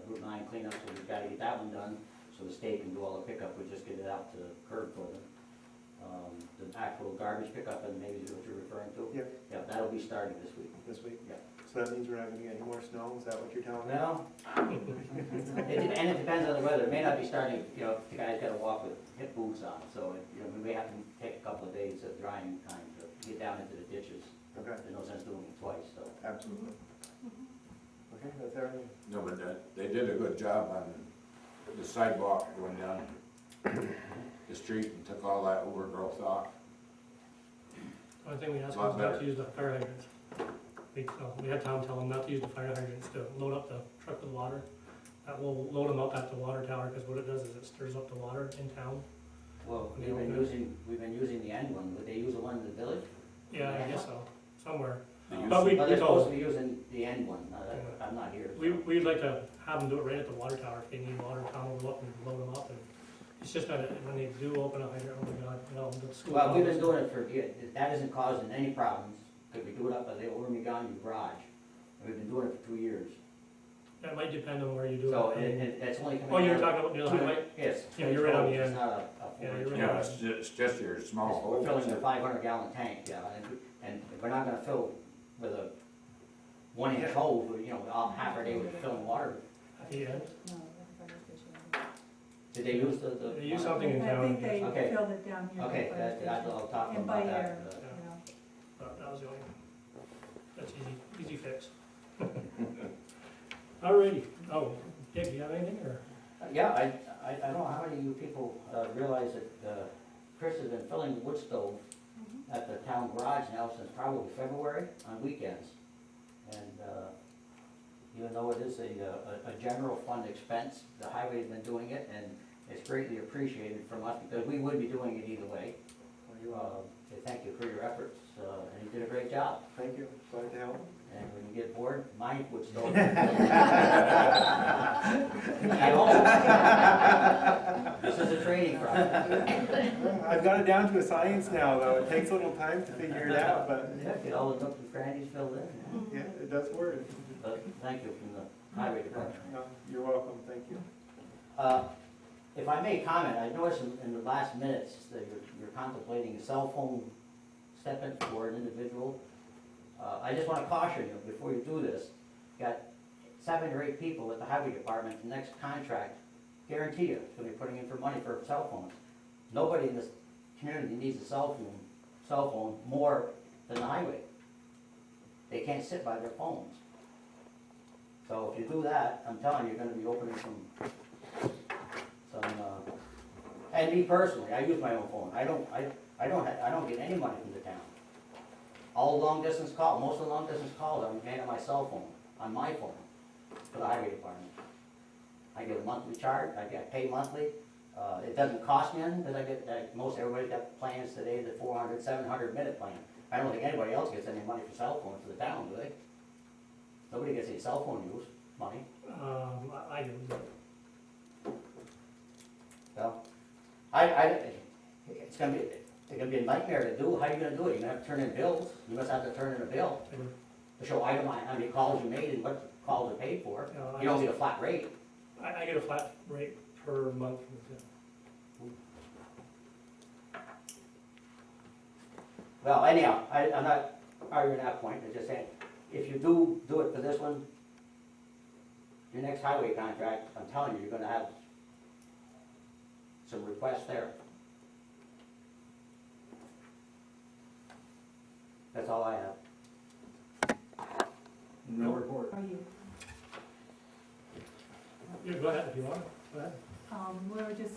Route 9 cleanup, so we've gotta get that one done, so the state can do all the pickup, we just get it out to curb for them. The actual garbage pickup and maybe is what you're referring to? Yep. Yeah, that'll be starting this week. This week? Yeah. So that means we're not gonna get any more snow, is that what you're telling me? Well, and it depends on the weather, it may not be starting, you know, if the guy's gotta walk with hip boots on, so, you know, we may have to take a couple of days of drying time to get down into the ditches. Okay, There's no sense doing it twice, so. absolutely. Okay, that's everything. No, but they did a good job on the sidewalk going down the street and took all that overgrowth off. Only thing we asked Lot was not better. to use the fire hydrants. We had Tom tell him not to use the fire hydrants to load up the truck with water. That will load them up at the water tower, because what it does is it stirs up the water in town. Well, we've been using the end one, would they use the one in the village? Yeah, I guess so, somewhere. They use- But we Well, they're told supposed to be using the end one, I'm not here. so. We'd like to have them do it right at the water tower, if they need water, Tom will go up and load them up, and it's just that when they do open a hydrant, oh my God, you know, the school. Well, we've been doing it for, that isn't causing any problems, because we do it up at the Ormigani garage, and we've been doing it for 2 years. That might depend on where you do So, it. and that's only coming. Oh, you're out talking about near the highway? Yes. Yeah, you're right on the It's end. not a Yeah, four-inch. you're right. Yeah, it's just your small We're hole. filling the 500-gallon tank, yeah, and we're not gonna fill with a 1-inch hose, you know, half our day with filling water. At the end? No, that's fire station. Did they use the? They use something in I town. think they Okay. filled it down here. at the Okay, fire station. I'll talk to them And by about that. air, Yeah. you know. That was the only, that's easy fix. Alrighty, oh, Dick, do you have anything, or? Yeah, I don't know how many of you people realize that Chris has been filling the wood stove at the town garage now since probably February on weekends. And even though it is a general fund expense, the highway's been doing it, and it's greatly appreciated from us, because we would be doing it either way. So thank you for your efforts, and you did a great job. Thank you, glad to help. And when you get bored, mine would stove. At home. This is a training process. I've got it down to a science now, though, it takes a little time to figure it out, but, Yeah, get all the nooks and crannies filled in. yeah, it does work. But thank you from the highway department. No, you're welcome, thank you. If I may comment, I noticed in the last minutes that you're contemplating a cell phone stipend for an individual. I just want to caution you, before you do this, you got 7 or 8 people at the highway department, the next contract, guarantee you, is going to be putting in for money for cell phones. Nobody in this community needs a cell phone more than the highway. They can't sit by their phones. So if you do that, I'm telling you, you're gonna be opening some, and me personally, I use my own phone. I don't get any money from the town. All long distance calls, most of the long distance calls are made on my cell phone, on my phone, for the highway department. I get a monthly charge, I get paid monthly. It doesn't cost me anything, because I get, most everybody got plans today, the 400, 700 minute plan. I don't think anybody else gets any money for cell phones for the town, do they? Nobody gets any cell phone use money. I do, So, it's gonna be a nightmare to do. How are you gonna do it? You're gonna have to turn in bills. You must have to turn in a bill to show itemized, how many calls you made and what calls are paid for. You don't get a flat rate. I get a flat rate per month from the town. Well, anyhow, I'm not arguing that point. I'm just saying, if you do it for this one, your next highway contract, I'm telling you, you're gonna have some requests there. That's all I have. No report. Are you? Yeah, go ahead if you want, go ahead. We're just,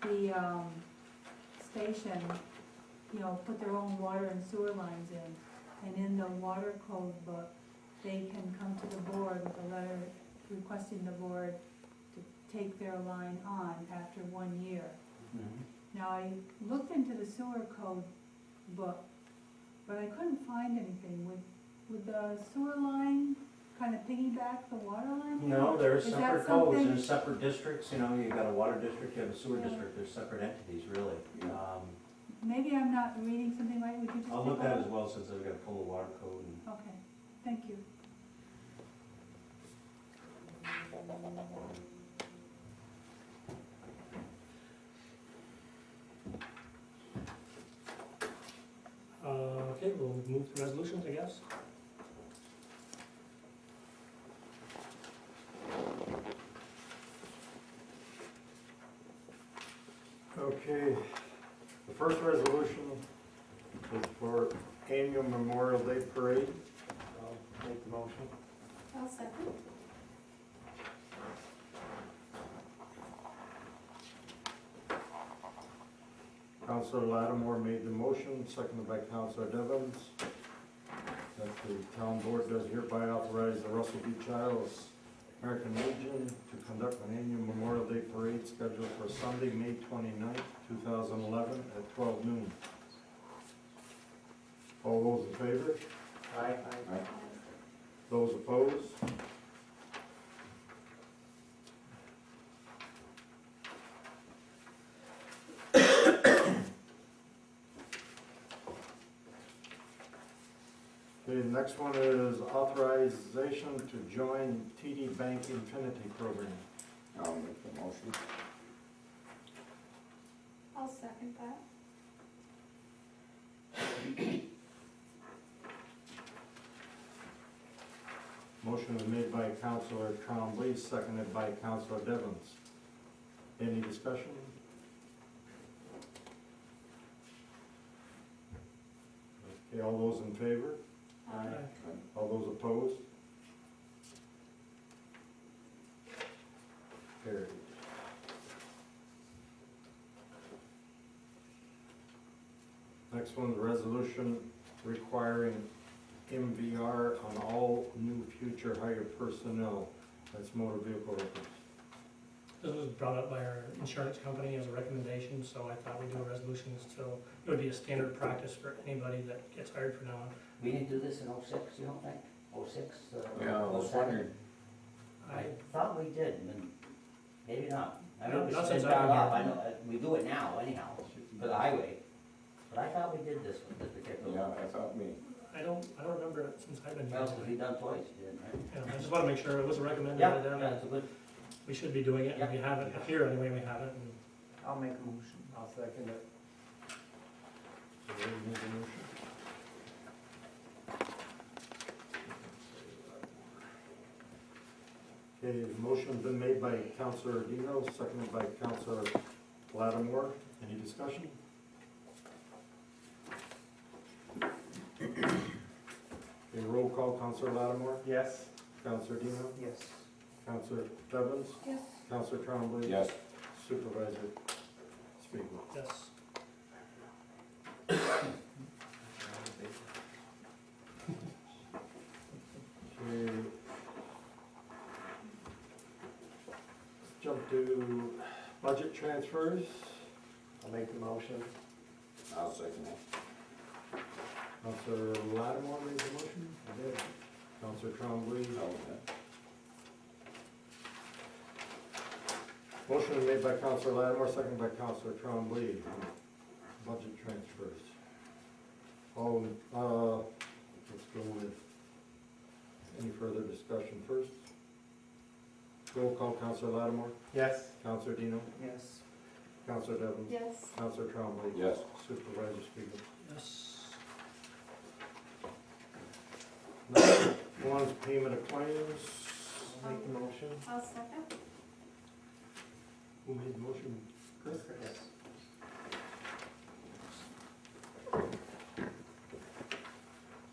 the, station, you know, put their own water and sewer lines in. And in the water code book, they can come to the board with a letter requesting the board to take their line on after 1 year. Now, I looked into the sewer code book, but I couldn't find anything. Would the sewer line kind of piggyback the water line? No, there are Is that separate codes, something- there's separate districts, you know, you've got a water district, you have a sewer Yeah. district, there's separate entities, really. Maybe I'm not reading something right, would you just I'll take look a at it look? as well, since I've got to pull the water code and. Okay, thank you. move to resolutions, I guess. Okay, the first resolution is for annual Memorial Day Parade. I'll make the motion. I'll second. Councilor Lattimore made the motion, seconded by Councilor Devons, that the town board does hereby authorize the Russell B. Childs American Legion to conduct an annual Memorial Day Parade scheduled for Sunday, May 29th, 2011 at 12 noon. All those in favor? Aye. Those opposed? Okay, the next one is authorization to join TD Bank Infinity Program. I'll make the motion. I'll second that. Motion is made by Councilor Trombley, seconded by Councilor Devons. Any discussion? Okay, all those in favor? All those opposed? Carried. Next one, the resolution requiring MVR on all new future hire personnel. That's motor vehicle workers. This was brought up by our insurance company as a recommendation, so I thought we'd do a resolution, so it would be a standard practice for anybody that gets hired from now on. We didn't do this in '06, you don't think? '06, Yeah, I was 07? wondering. I thought we did, and maybe not. I No, remember not it's since been I've been brought up, here. I know, we do it now anyhow, for the highway. But I thought we did this with this particular Yeah, one. I thought me. I don't remember it since I've been here. Well, because we done twice, you didn't, right? Yeah, I just wanna make sure it was recommended Yeah, by them, yeah, and it's a good, we should be doing it, and we haven't, here anyway, we haven't, and I'll make a motion. I'll second it. So we need a motion. Okay, the motion's been made by Councilor Dino, seconded by Councilor Lattimore. Any discussion? Okay, roll call, Councilor Lattimore, Yes. Councilor Dino, Yes. Councilor Devons, Yes. Councilor Trombley. Yes. Supervisor Spiegel. yes. Okay. Let's jump to budget transfers. I'll make the motion. I'll second that. Councilor Lattimore made the motion. I did. Councilor Trombley. Okay. Motion made by Councilor Lattimore, seconded by Councilor Trombley. Budget transfers. Let's go with any further discussion first. Roll call, Councilor Lattimore, Yes. Councilor Dino, Yes. Councilor Devons. Yes. Councilor Trombley. Yes. Supervisor Spiegel. Yes. Next one's payment of claims. I'll make the motion. I'll second. Who made the motion? Chris? Yes.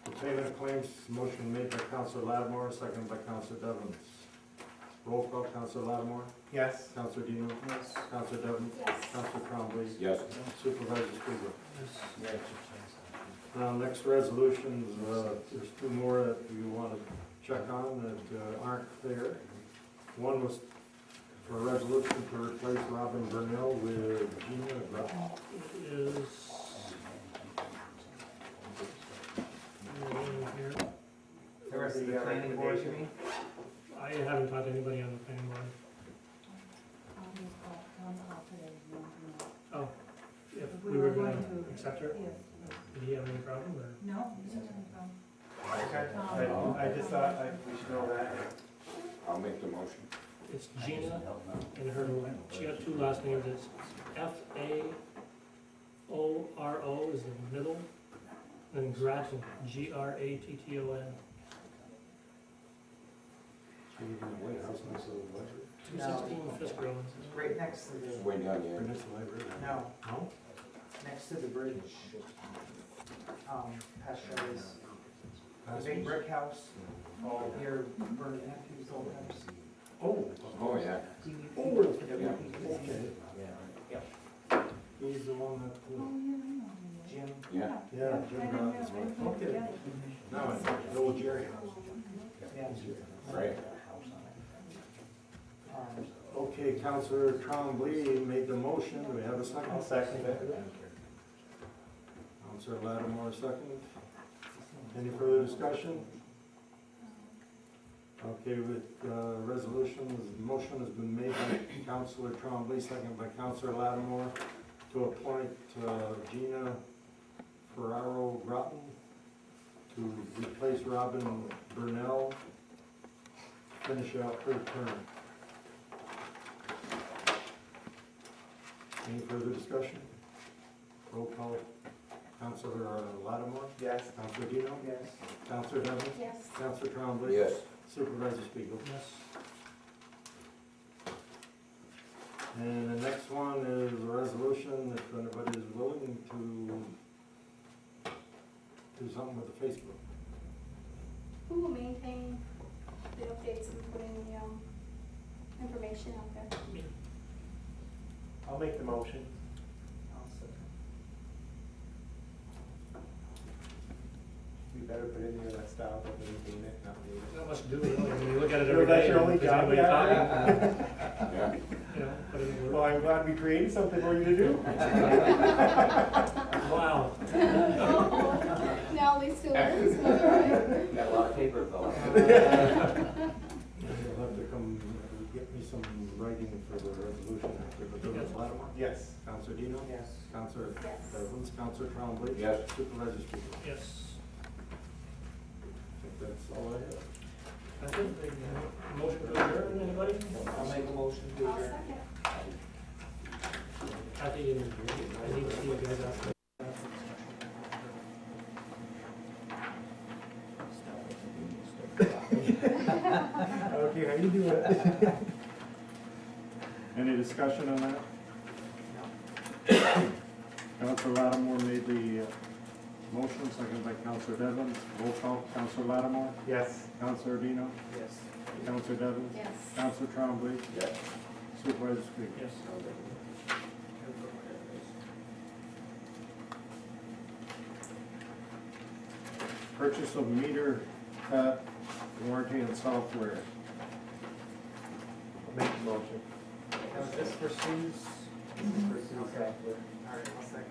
The payment of claims, motion made by Councilor Lattimore, seconded by Councilor Devons. Roll call, Councilor Lattimore, Yes. Councilor Dino, Yes. Councilor Devons, Yes. Councilor Trombley, Yes. Supervisor Spiegel. Yes. Now, next resolutions, there's two more that you want to check on that aren't there. One was for a resolution to replace Robin Burnell with Gina Grutton. It is. Here. The rest of the planning board, you mean? I haven't talked to anybody on the planning board. Oh, if we were gonna accept her, Yes. did he have any problem, or? No, he doesn't have a problem. Okay. I just thought we should know that. I'll make the motion. It's Gina, and her, she got two last names, it's Faoro is the middle And Gratton, Gratton. 216 Fisk Road. Right next to the, Way down here. no, No? next to the bridge. Past Chazy's. The big brick house, here, Bernard Matthews' old house. Oh. Oh, yeah. He's the one that, Oh, yeah, I know. Jim. Yeah. yeah, I Jim didn't Brown's know, I wife. put it together. No, it's the old Jerry house. Yeah. Right. Okay, Counselor Trombley made the motion, do we have a second? I'll second that. Counselor Lattimore, second. Any further discussion? Okay, with, resolutions, motion has been made by Counselor Trombley, second by Counselor Lattimore, to appoint, Gina Ferraro Groton to replace Robin Burnell, finish out her term. Any further discussion? Roll call. Counselor Lattimore? Yes. Counselor Dino? Yes. Counselor Devon? Yes. Counselor Trombley? Yes. Supervisor Spiegel? Yes. And the next one is a resolution, if anybody is willing to do something with the Facebook. Who will maintain the updates and putting the, information out there? I'll make the motion. You better put in there that style of maintain it, not leave it. Not much to do with it, when you look at it So every that's day. your only there's job, anybody yeah? talking, Yeah. you know, put it in Well, work. I'm glad we created something for you to do. Wow. Now at least 2 letters, right? Got a lot of paper though. You'll have to come get me some writing for the resolution after, but Counselor Lattimore? Yes. Counselor Dino? Yes. Counselor Yes. Devons? Counselor Trombley? Yes. Supervisor Spiegel? Yes. I think that's all I have. That's it. Motion to adjourn, anybody? I'll make a motion to I'll adjourn. second. Kathy, and I need to see you guys after. Okay, how you doing? Any discussion on that? Counselor Lattimore made the motion, seconded by Counselor Devons. Roll call, Counselor Lattimore? Yes. Counselor Dino? Yes. Counselor Devons? Yes. Counselor Trombley? Yes. Supervisor Spiegel? Yes. Purchase of meter cut warranty and software. Make the motion. Now, is this for Sue's? Okay. All right, I'll second.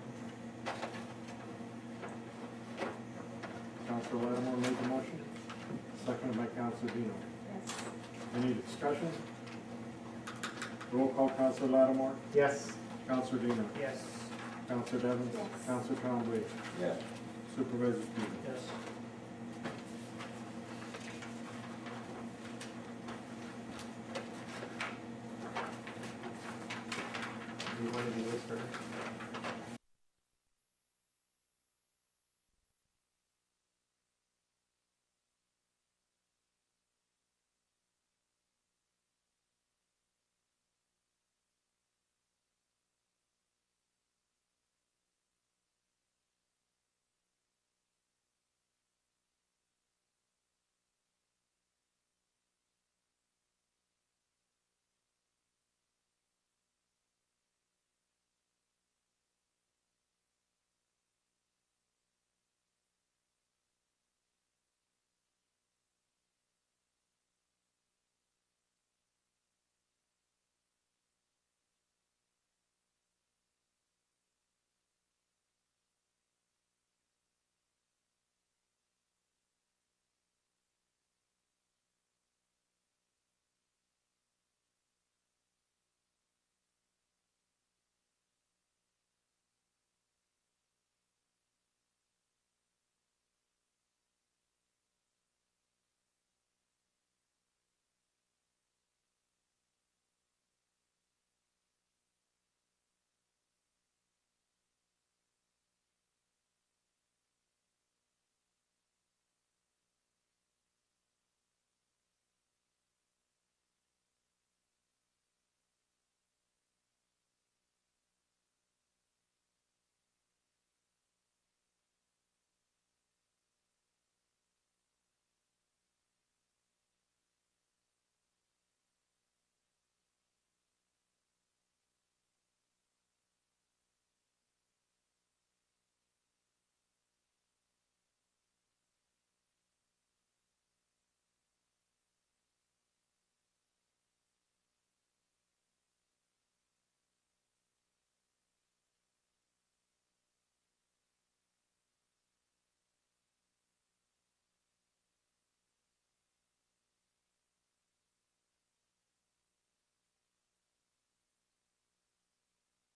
Counselor Lattimore made the motion, seconded by Counselor Dino. Yes. Any discussion? Roll call, Counselor Lattimore? Yes. Counselor Dino? Yes. Counselor Devons? Yes. Counselor Trombley? Yes. Supervisor Spiegel? Yes. Do you want to do this first?